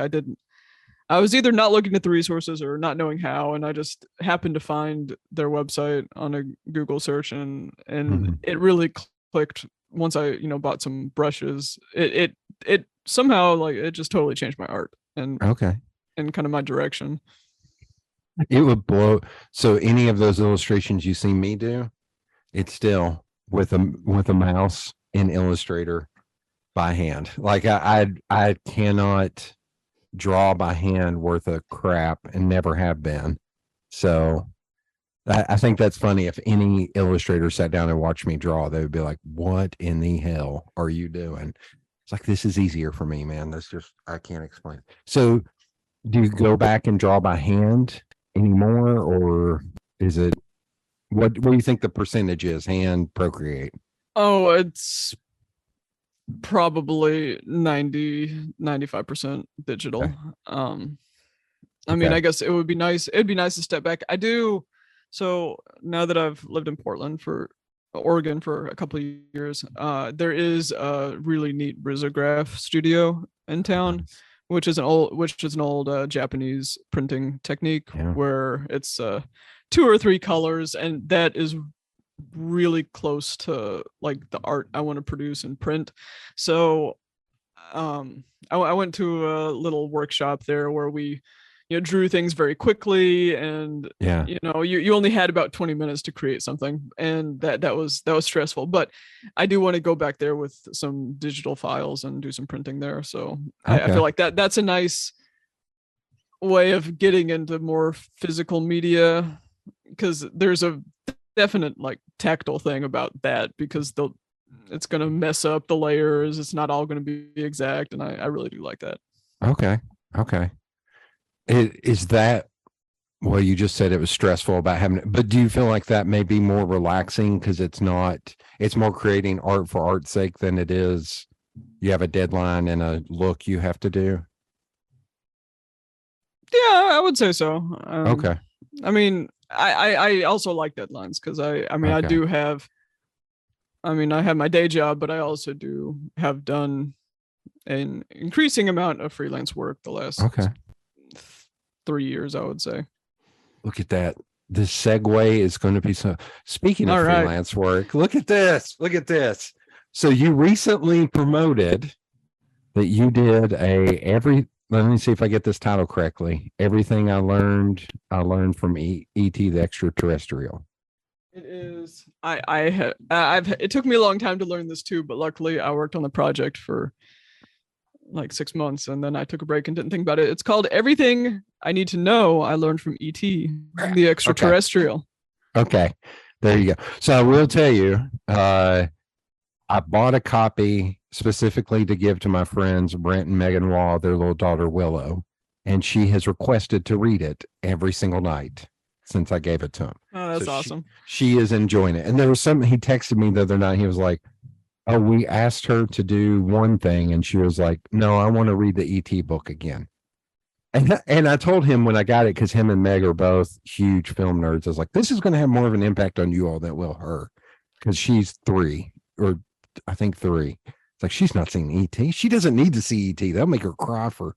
S4: I was either not looking at the resources or not knowing how, and I just happened to find their website on a Google search, and it really clicked once I bought some brushes. It somehow, like, it just totally changed my art and kind of my direction.
S3: It would blow. So any of those illustrations you see me do, it's still with a mouse in Illustrator by hand. Like I cannot draw by hand worth of crap and never have been. So I think that's funny. If any illustrator sat down and watched me draw, they would be like, what in the hell are you doing? It's like, this is easier for me, man. That's just, I can't explain. So do you go back and draw by hand anymore, or is it, what do you think the percentage is, hand, Procreate?
S4: Oh, it's probably 95% digital. I mean, I guess it'd be nice to step back. I do. So now that I've lived in Oregon for a couple of years, there is a really neat risograph studio in town, which is an old Japanese printing technique where it's 2 or 3 colors, and that is really close to like the art I want to produce and print. So I went to a little workshop there where we drew things very quickly, and you only had about 20 minutes to create something, and that was stressful. But I do want to go back there with some digital files and do some printing there. So I feel like that's a nice way of getting into more physical media, because there's a definite like tactile thing about that, because it's going to mess up the layers. It's not all going to be exact, and I really do like that. Okay.
S3: Is that, well, you just said it was stressful about having it, but do you feel like that may be more relaxing because it's more creating art for art's sake than it is you have a deadline and a look you have to do?
S4: Yeah, I would say so. I mean, I also like deadlines, because I have my day job, but I also have done an increasing amount of freelance work the last 3 years, I would say.
S3: Look at that. This segue is going to be so. Speaking of freelance work, look at this. So you recently promoted that you did let me see if I get this title correctly. Everything I learned from E.T. the Extraterrestrial.
S4: It is. It took me a long time to learn this too, but luckily I worked on the project for like 6 months, and then I took a break and didn't think about it. It's called Everything I Need to Know I Learned from E.T. the Extraterrestrial.
S3: Okay. There you go. So I will tell you, I bought a copy specifically to give to my friends Brent and Megan Wall, their little daughter Willow, and she has requested to read it every single night since I gave it to him.
S4: Oh, that's awesome.
S3: She is enjoying it. And there was something he texted me the other night. He was like, oh, we asked her to do one thing, and she was like, no, I want to read the ET book again. And I told him when I got it, because him and Meg are both huge film nerds, I was like, this is going to have more of an impact on you all than it will her, because she's 3, or I think 3. It's like, she's not seen ET. She doesn't need to see ET. That'll make her cry for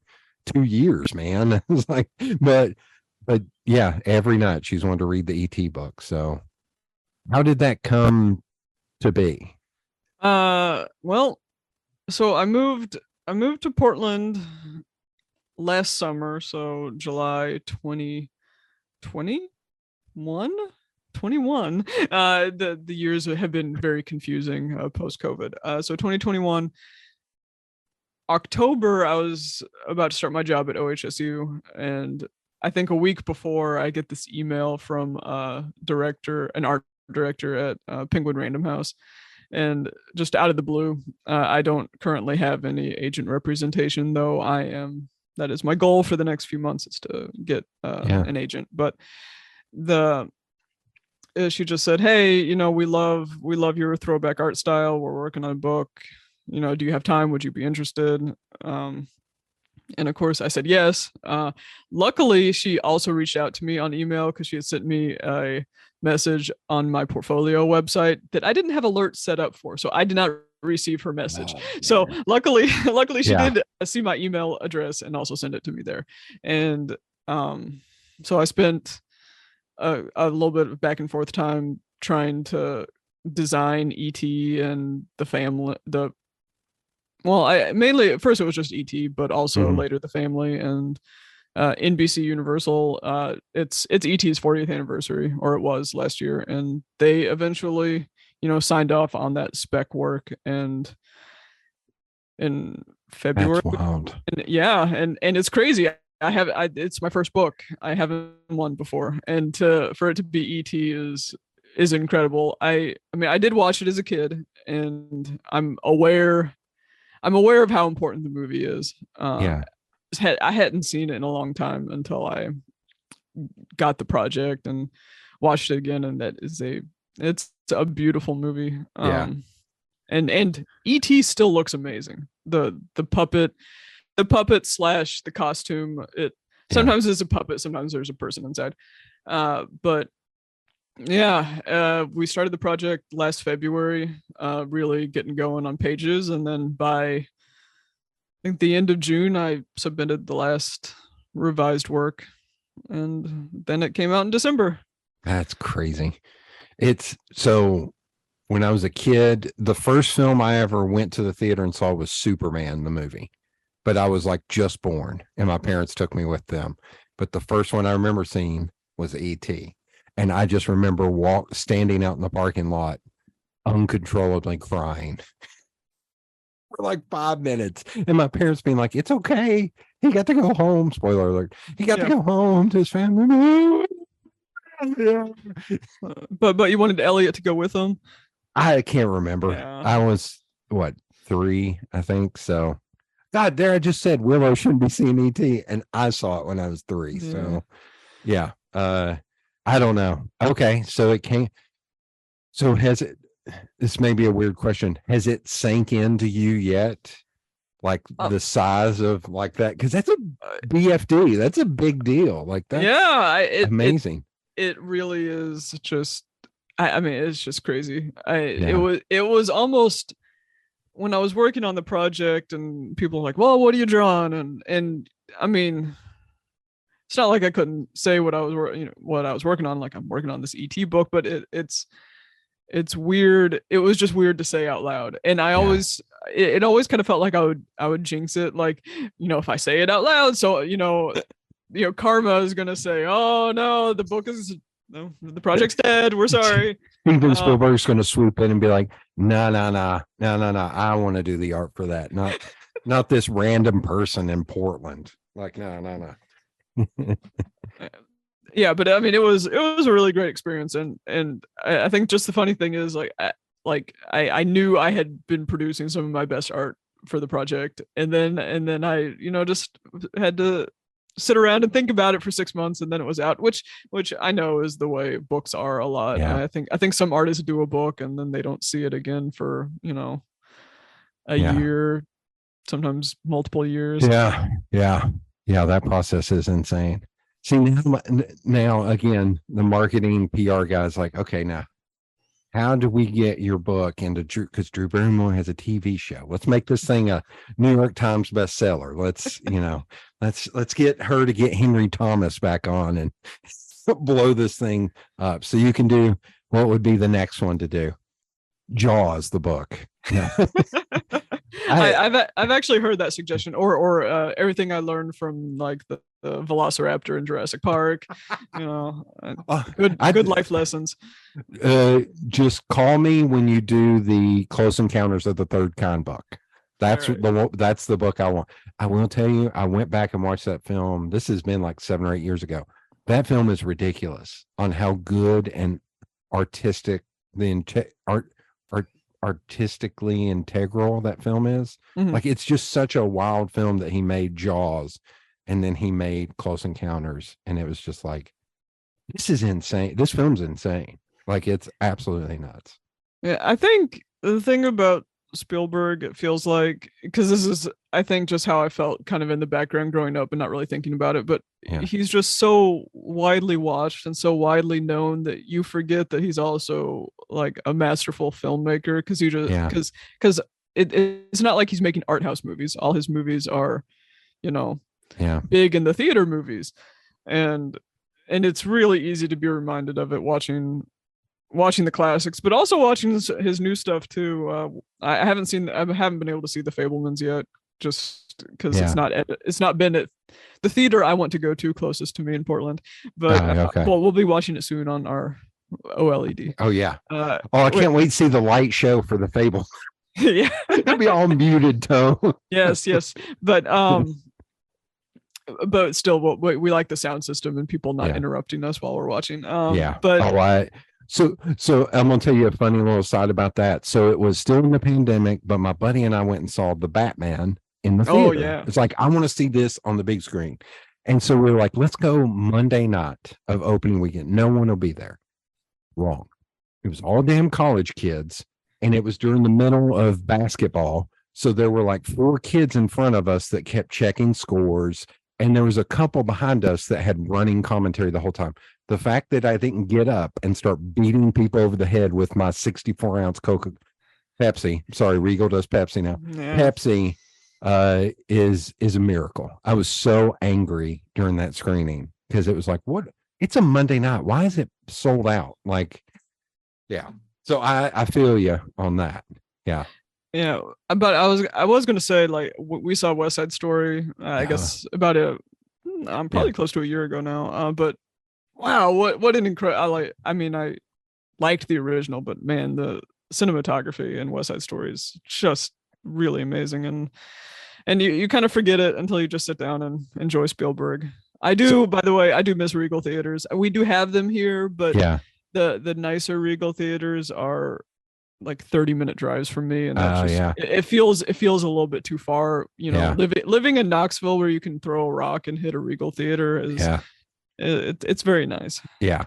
S3: 2 years, man. It's like, but yeah, every night she's wanted to read the ET book. So how did that come to be?
S4: Well, so I moved to Portland last summer, so July 2021. The years have been very confusing post COVID. So 2021 October, I was about to start my job at OHSU, and I think a week before, I get this email from an art director at Penguin Random House, and just out of the blue, I don't currently have any agent representation, though that is my goal for the next few months, is to get an agent. But she just said, hey, we love your throwback art style. We're working on a book. Do you have time? Would you be interested? And of course I said yes. Luckily, she also reached out to me on email because she had sent me a message on my portfolio website that I didn't have alerts set up for. So I did not receive her message. So luckily she did see my email address and also send it to me there. And so I spent a little bit of back and forth time trying to design ET and the family, I mainly at first it was just ET, but also later the family and NBC Universal. It's ET's 40th anniversary, or it was last year, and they eventually, signed off on that spec work, and in February.
S3: That's wild.
S4: And it's crazy. It's my first book. I haven't won before, and for it to be ET is incredible. I mean, I did watch it as a kid, and I'm aware of how important the movie is. I hadn't seen it in a long time until I got the project and watched it again, and it's a beautiful movie. And E.T. still looks amazing. The puppet / the costume. It sometimes is a puppet, sometimes there's a person inside. But we started the project last February, really getting going on pages, and then by I think the end of June I submitted the last revised work, and then it came out in December.
S3: That's crazy. It's so when I was a kid, the first film I ever went to the theater and saw was Superman, the movie. But I was like just born and my parents took me with them. But the first one I remember seeing was E.T. And I just remember standing out in the parking lot, uncontrollably crying for like 5 minutes. And my parents being like, it's okay. He got to go home. Spoiler alert. He got to go home to his family.
S4: But you wanted Elliot to go with him?
S3: I can't remember. I was 3, I think. So God, there I just said Willow shouldn't be seeing ET, and I saw it when I was 3. So I don't know. Okay, so it came. So has it? This may be a weird question. Has it sank into you yet? Like the size of like that? Because that's a BFD. That's a big deal. Like that.
S4: Yeah,
S3: amazing.
S4: It really is just. I mean, it's just crazy. It was almost when I was working on the project, and people were like, "Well, what are you drawing?" And I mean, it's not like I couldn't say what I was working on. Like, I'm working on this ET book, but it's weird. It was just weird to say out loud, and I always it always kind of felt like I would jinx it. Like, if I say it out loud, so karma is gonna say, "Oh no, the book is." No, the project's dead. We're sorry.
S3: Steven Spielberg's going to swoop in and be like, no. I want to do the art for that. Not this random person in Portland. Like, no.
S4: Yeah, but I mean, it was a really great experience, and I think just the funny thing is, I knew I had been producing some of my best art for the project, and then I just had to sit around and think about it for 6 months, and then it was out, which I know is the way books are a lot. Yeah. I think some artists do a book and then they don't see it again for a year, sometimes multiple years.
S3: Yeah, that process is insane. See, now again, the marketing PR guy's like, okay, now how do we get your book into Drew? Because Drew Barrymore has a TV show. Let's make this thing a New York Times bestseller. Let's, let's get her to get Henry Thomas back on and blow this thing up. So you can do what would be the next one to do? Jaws, the book. Yeah.
S4: I've actually heard that suggestion, or everything I learned from like the Velociraptor in Jurassic Park, good life lessons.
S3: Just call me when you do the Close Encounters of the Third Kind book. That's
S4: Right.
S3: that's the book I want. I will tell you, I went back and watched that film. This has been like 7 or 8 years ago. That film is ridiculous on how good and artistic art artistically integral that film is.
S4: Mhm.
S3: Like it's just such a wild film that he made Jaws, and then he made Close Encounters, and it was just like, this is insane. This film's insane. Like it's absolutely nuts.
S4: Yeah, I think the thing about Spielberg, it feels like, because this is, I think, just how I felt kind of in the background growing up and not really thinking about it, but
S3: Yeah.
S4: he's just so widely watched and so widely known that you forget that he's also like a masterful filmmaker, because you just
S3: Yeah.
S4: because it's not like he's making art house movies. All his movies are, you know,
S3: Yeah.
S4: big in the theater movies, and it's really easy to be reminded of it watching the classics, but also watching his new stuff too. I haven't been able to see the Fablemans yet, just because
S3: Yeah.
S4: it's not been at the theater I want to go to closest to me in Portland. But
S3: Oh, okay.
S4: well, we'll be watching it soon on our OLED.
S3: Oh yeah.
S4: Uh,
S3: Oh, I
S4: wait,
S3: can't wait to see the light show for the Fable.
S4: yeah,
S3: It'll be all muted tone.
S4: yes, but still, we like the sound system and people not
S3: Yeah.
S4: interrupting us while we're watching.
S3: Yeah.
S4: But
S3: Oh, so I'm gonna tell you a funny little side about that. So it was still in the pandemic, but my buddy and I went and saw the Batman in the theater.
S4: Oh, yeah.
S3: It's like, I want to see this on the big screen. And so we were like, let's go Monday night of opening weekend. No one will be there. Wrong. It was all damn college kids, and it was during the middle of basketball. So there were like 4 kids in front of us that kept checking scores, and there was a couple behind us that had running commentary the whole time. The fact that I didn't get up and start beating people over the head with my 64-ounce Pepsi. Sorry, Regal does Pepsi now.
S4: yeah.
S3: Pepsi is a miracle. I was so angry during that screening because it was like, what? It's a Monday night. Why is it sold out? Like, yeah. So I feel you on that. Yeah.
S4: Yeah, but I was gonna say, like, we saw West Side Story. I
S3: Yeah.
S4: guess about I'm probably close to a year ago now. But wow, what an incredible! I liked the original, but man, the cinematography in West Side Story is just really amazing, and you kind of forget it until you just sit down and enjoy Spielberg. I do, by the way, I do miss Regal theaters. We do have them here, but
S3: Yeah.
S4: the nicer Regal theaters are like 30-minute drives from me, and that's just
S3: yeah.
S4: it feels a little bit too far.
S3: Yeah.
S4: Living in Knoxville, where you can throw a rock and hit a Regal theater, is
S3: Yeah.
S4: it's very nice.
S3: Yeah.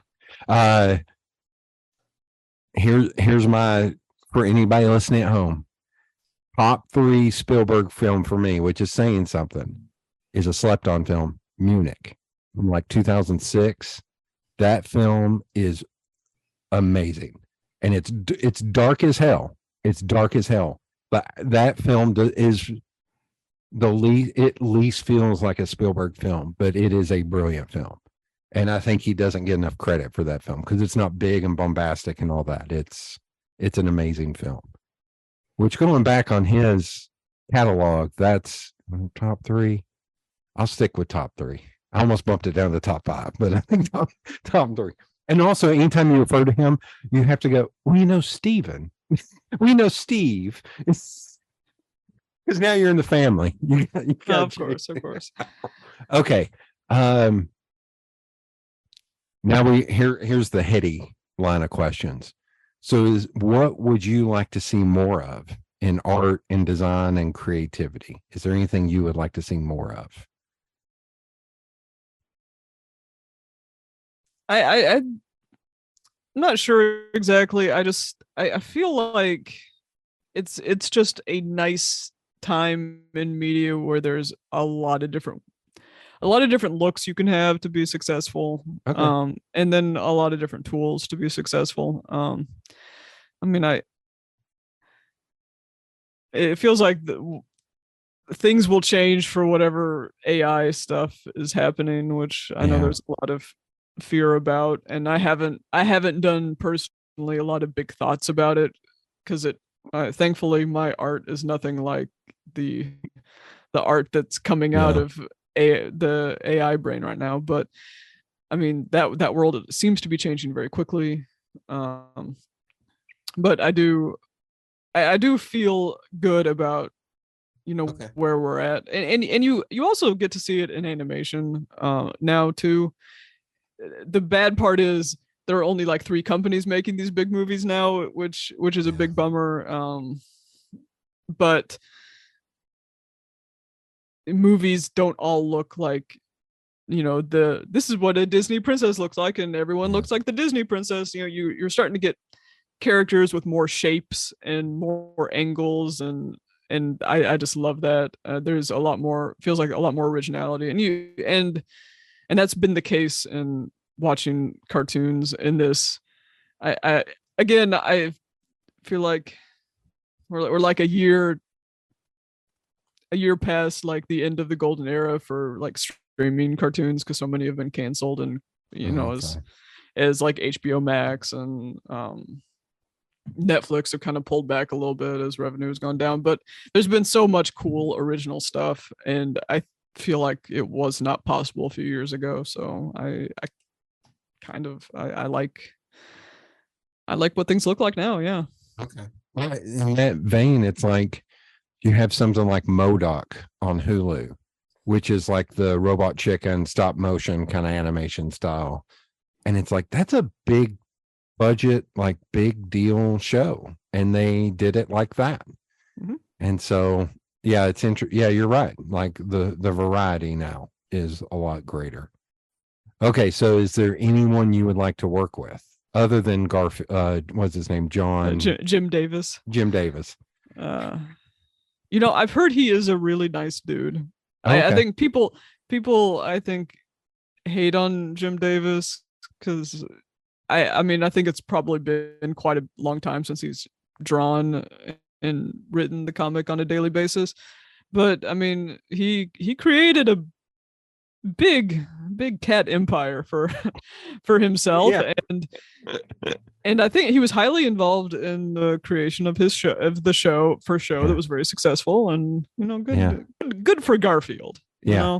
S3: Here's my, for anybody listening at home, top 3 Spielberg film for me, which is saying something, is a slept on film, Munich, from like 2006. That film is amazing, and it's dark as hell. It's dark as hell, but that film is it least feels like a Spielberg film, but it is a brilliant film. And I think he doesn't get enough credit for that film because it's not big and bombastic and all that. It's an amazing film. Which, going back on his catalog, that's top 3. I'll stick with top 3. I almost bumped it down to top 5, but I think top 3. And also, anytime you refer to him, you have to go, well, you know, Steven. We know Steve. Because now you're in the family. You
S4: Of course.
S3: Okay. Now here's the heady line of questions. So what would you like to see more of in art and design and creativity? Is there anything you would like to see more of?
S4: I'm not sure exactly. I feel like it's just a nice time in media where there's a lot of different looks you can have to be successful.
S3: Okay.
S4: And then a lot of different tools to be successful. It feels like things will change for whatever AI stuff is happening, which I know there's a lot of fear about, and I haven't done personally a lot of big thoughts about it, because thankfully my art is nothing like the art that's coming out of the AI brain right now. But I mean, that world seems to be changing very quickly. But I do feel good about where we're at, and you also get to see it in animation now too. The bad part is there are only like 3 companies making these big movies now, which is a big bummer. But movies don't all look like, this is what a Disney princess looks like, and everyone looks like the Disney princess. You're starting to get characters with more shapes and more angles, and I just love that. There's a lot more, feels like a lot more originality, and that's been the case in watching cartoons in this. I feel like we're like a year past like the end of the golden era for like streaming cartoons, because so many have been canceled, and as like HBO Max and Netflix have kind of pulled back a little bit as revenue has gone down. But there's been so much cool original stuff, and I feel like it was not possible a few years ago. So I like what things look like now. Yeah.
S3: Okay. Well, in that vein, it's like you have something like MODOK on Hulu, which is like the Robot Chicken stop motion kind of animation style. And it's like, that's a big budget, like big deal show. And they did it like that. Mm-hmm. And so, yeah, it's interesting. Yeah, you're right. Like the variety now is a lot greater. Okay. So is there anyone you would like to work with other than Garfield? What's his name?
S4: Jim Davis.
S3: Jim Davis.
S4: I've heard he is a really nice dude.
S3: Okay.
S4: I think people I think hate on Jim Davis because I mean I think it's probably been quite a long time since he's drawn and written the comic on a daily basis. But I mean he created a big cat empire for himself. Yeah. and I think he was highly involved in the creation of the show that was very successful, and good for Garfield.
S3: Yeah.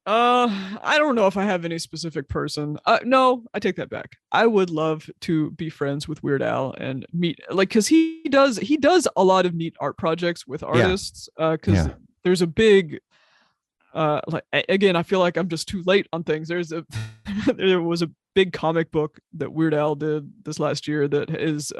S4: I don't know if I have any specific person. No, I take that back. I would love to be friends with Weird Al and meet, like, because he does a lot of neat art projects with artists. Because there's a big again, I feel like I'm just too late on things. There was a big comic book that Weird Al did this last year that is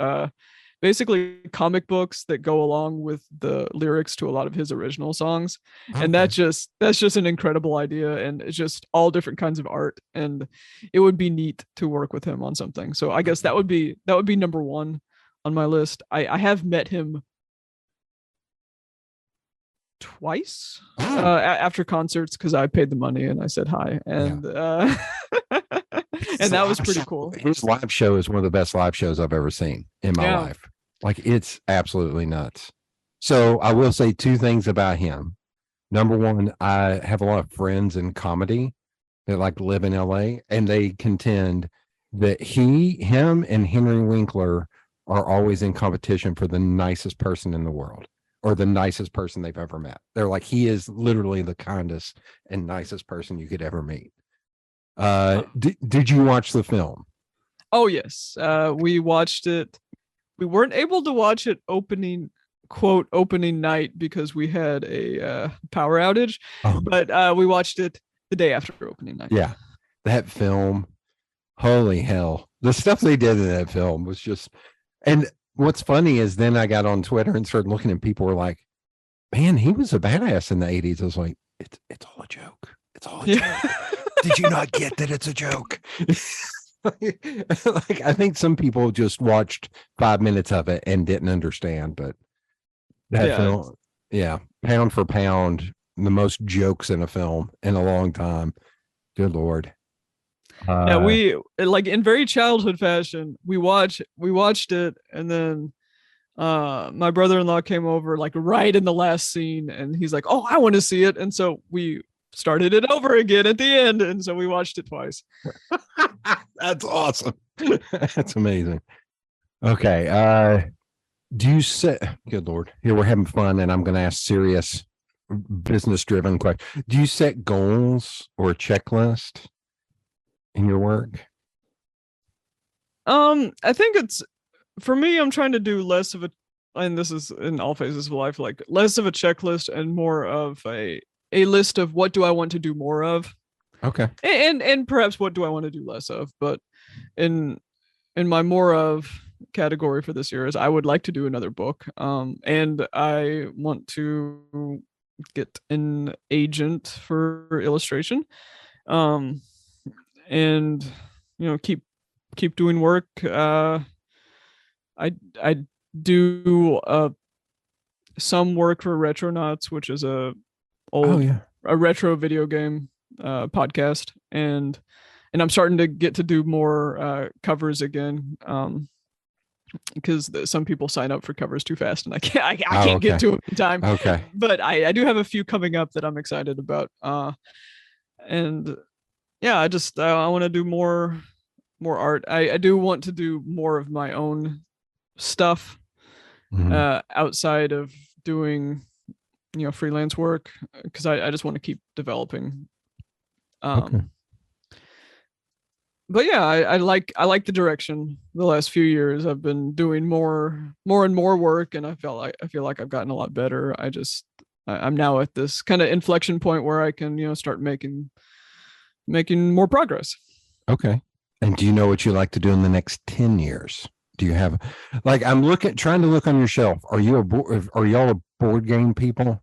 S4: basically comic books that go along with the lyrics to a lot of his original songs. Okay. And that's just an incredible idea, and it's just all different kinds of art, and it would be neat to work with him on something. So I guess that would be number one on my list. I have met him twice after concerts because I paid the money and I said hi, and and that was pretty cool.
S3: His live show is one of the best live shows I've ever seen in my life. Like, it's absolutely nuts. So I will say 2 things about him. Number one, I have a lot of friends in comedy that like live in LA, and they contend that him and Henry Winkler are always in competition for the nicest person in the world, or the nicest person they've ever met. They're like, he is literally the kindest and nicest person you could ever meet. Did you watch the film?
S4: Oh, yes. We watched it. We weren't able to watch it opening night because we had a power outage, but we watched it the day after opening night.
S3: Yeah. That film, holy hell. The stuff they did in that film was just, and what's funny is then I got on Twitter and started looking, and people were like, man, he was a badass in the 80s. I was like, it's all a joke. It's all a joke. Did you not get that it's a joke? Like, I think some people just watched 5 minutes of it and didn't understand, but that film, pound for pound, the most jokes in a film in a long time. Good Lord.
S4: We, like, in very childhood fashion, we watched it, and then my brother-in-law came over like right in the last scene, and he's like, oh, I want to see it. And so we started it over again at the end, and so we watched it twice.
S3: That's awesome. That's amazing. Okay. Do you set, good Lord, here we're having fun, and I'm going to ask serious business driven question. Do you set goals or a checklist in your work?
S4: I think it's, for me, I'm trying to do less of a and this is in all phases of life, like less of a checklist and more of a list of what do I want to do more of.
S3: Okay.
S4: And perhaps what do I want to do less of. But in my more of category for this year is I would like to do another book. And I want to get an agent for illustration. And keep doing work. I do some work for Retronauts, which is a retro video game podcast, and I'm starting to get to do more covers again, because some people sign up for covers too fast, and I can't get to them in time.
S3: Okay,
S4: but I do have a few coming up that I'm excited about, and yeah, I want to do more art. I do want to do more of my own stuff, outside of doing freelance work, because I just want to keep developing. But yeah, I like the direction. The last few years I've been doing more and more work, and I feel like I've gotten a lot better. I'm now at this kind of inflection point where I can start making more progress.
S3: Okay. And do you know what you like to do in the next 10 years? Do you have, like, I'm trying to look on your shelf. Are y'all a board game people?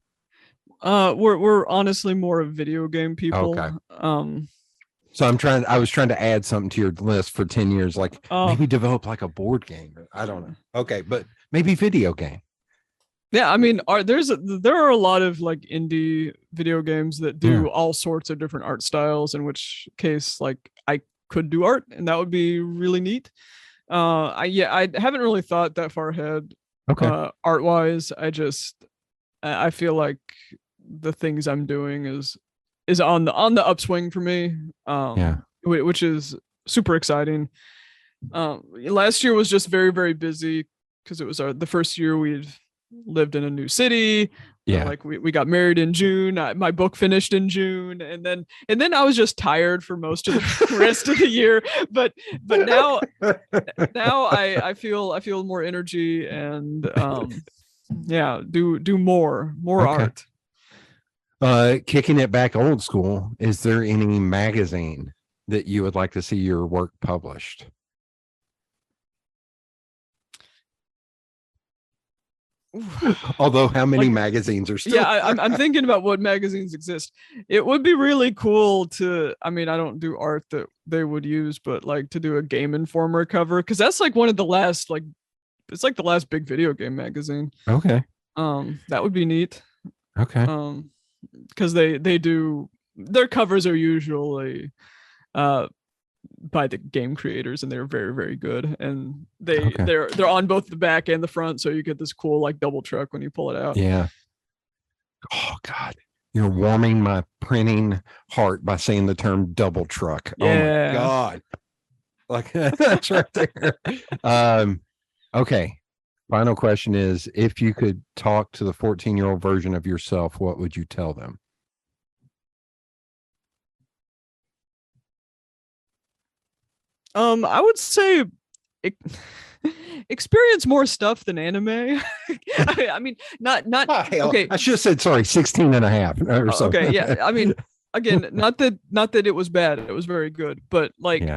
S4: We're honestly more of video game people.
S3: Okay. So I was trying to add something to your list for 10 years, like maybe develop like a board game. I don't know. Okay, but maybe video game.
S4: Yeah, I mean, there are a lot of like indie video games that do all sorts of different art styles, in which case like I could do art, and that would be really neat. I haven't really thought that far ahead.
S3: Okay.
S4: Art wise, I feel like the things I'm doing is on the upswing for me. Which is super exciting. Last year was just very, very busy because it was the first year we'd lived in a new city. Like we got married in June. My book finished in June, and then I was just tired for most of the rest of the year. But now I feel more energy, and do more art.
S3: Kicking it back old school, is there any magazine that you would like to see your work published? Although how many magazines are still
S4: I'm thinking about what magazines exist. It would be really cool to, I mean, I don't do art that they would use, but like to do a Game Informer cover, because that's like one of the last, like it's like the last big video game magazine.
S3: Okay.
S4: That would be neat.
S3: Okay.
S4: Because they do, their covers are usually by the game creators, and they're very, very good, and they're on both the back and the front, so you get this cool like double truck when you pull it out.
S3: Yeah. Oh God, you're warming my printing heart by saying the term double truck. Yeah. Oh my God, like that's right there. Okay, final question is, if you could talk to the 14-year-old version of yourself, what would you tell them?
S4: I would say experience more stuff than anime. I mean, not okay.
S3: I should have said, sorry, 16 and a half or something.
S4: Okay, yeah. I mean, again, not that it was bad. It was very good, but like,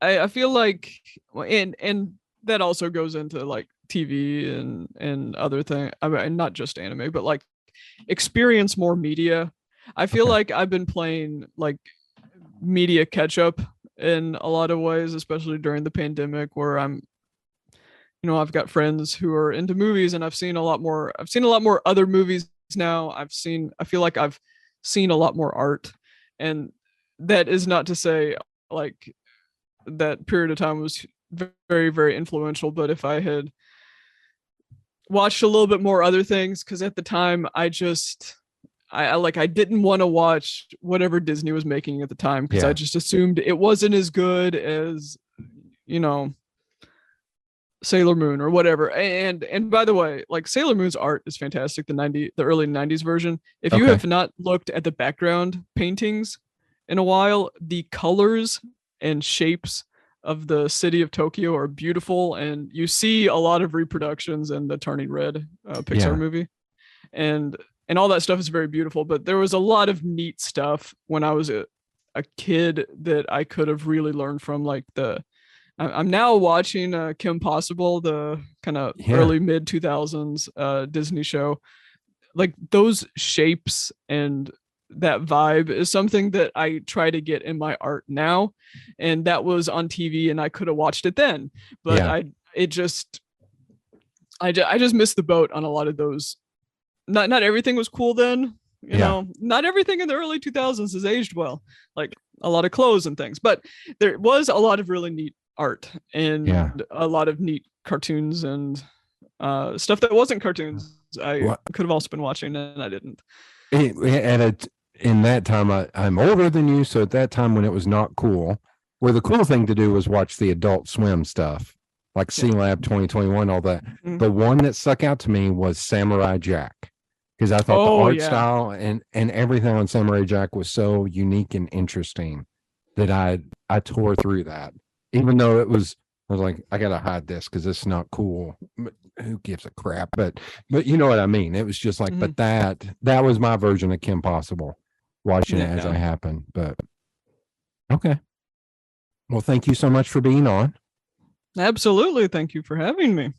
S4: I feel like, and that also goes into like TV and other things. I mean, not just anime, but like experience more media. I feel like I've been playing like media catch up in a lot of ways, especially during the pandemic, where I've got friends who are into movies, and I've seen a lot more other movies now. I feel like I've seen a lot more art, and that is not to say like that period of time was very, very influential, but if I had watched a little bit more other things, because at the time I didn't want to watch whatever Disney was making at the time, because I just assumed it wasn't as good as, Sailor Moon or whatever. And by the way, like Sailor Moon's art is fantastic. The early 90s version. If you have not looked at the background paintings in a while, the colors and shapes of the city of Tokyo are beautiful, and you see a lot of reproductions in the Turning Red Pixar movie, and all that stuff is very beautiful. But there was a lot of neat stuff when I was a kid that I could have really learned from, like I'm now watching Kim Possible, the kind of early mid 2000s Disney show. Like those shapes and that vibe is something that I try to get in my art now, and that was on TV and I could have watched it then, but I just missed the boat on a lot of those. Not everything was cool then, you know, not everything in the early 2000s has aged well, like a lot of clothes and things, but there was a lot of really neat art and a lot of neat cartoons and stuff that wasn't cartoons. I could have also been watching and I didn't.
S3: In that time, I'm older than you, so at that time when it was not cool, where the cool thing to do was watch the Adult Swim stuff, like C Lab 2021, all that. The one that stuck out to me was Samurai Jack, because I thought the art style and everything on Samurai Jack was so unique and interesting that I tore through that, even though I was like, I gotta hide this because it's not cool. Who gives a crap? But you know what I mean. It was just like, but that was my version of Kim Possible, watching it as I happened. But okay, well, thank you so much for being on.
S4: Absolutely, thank you for having me.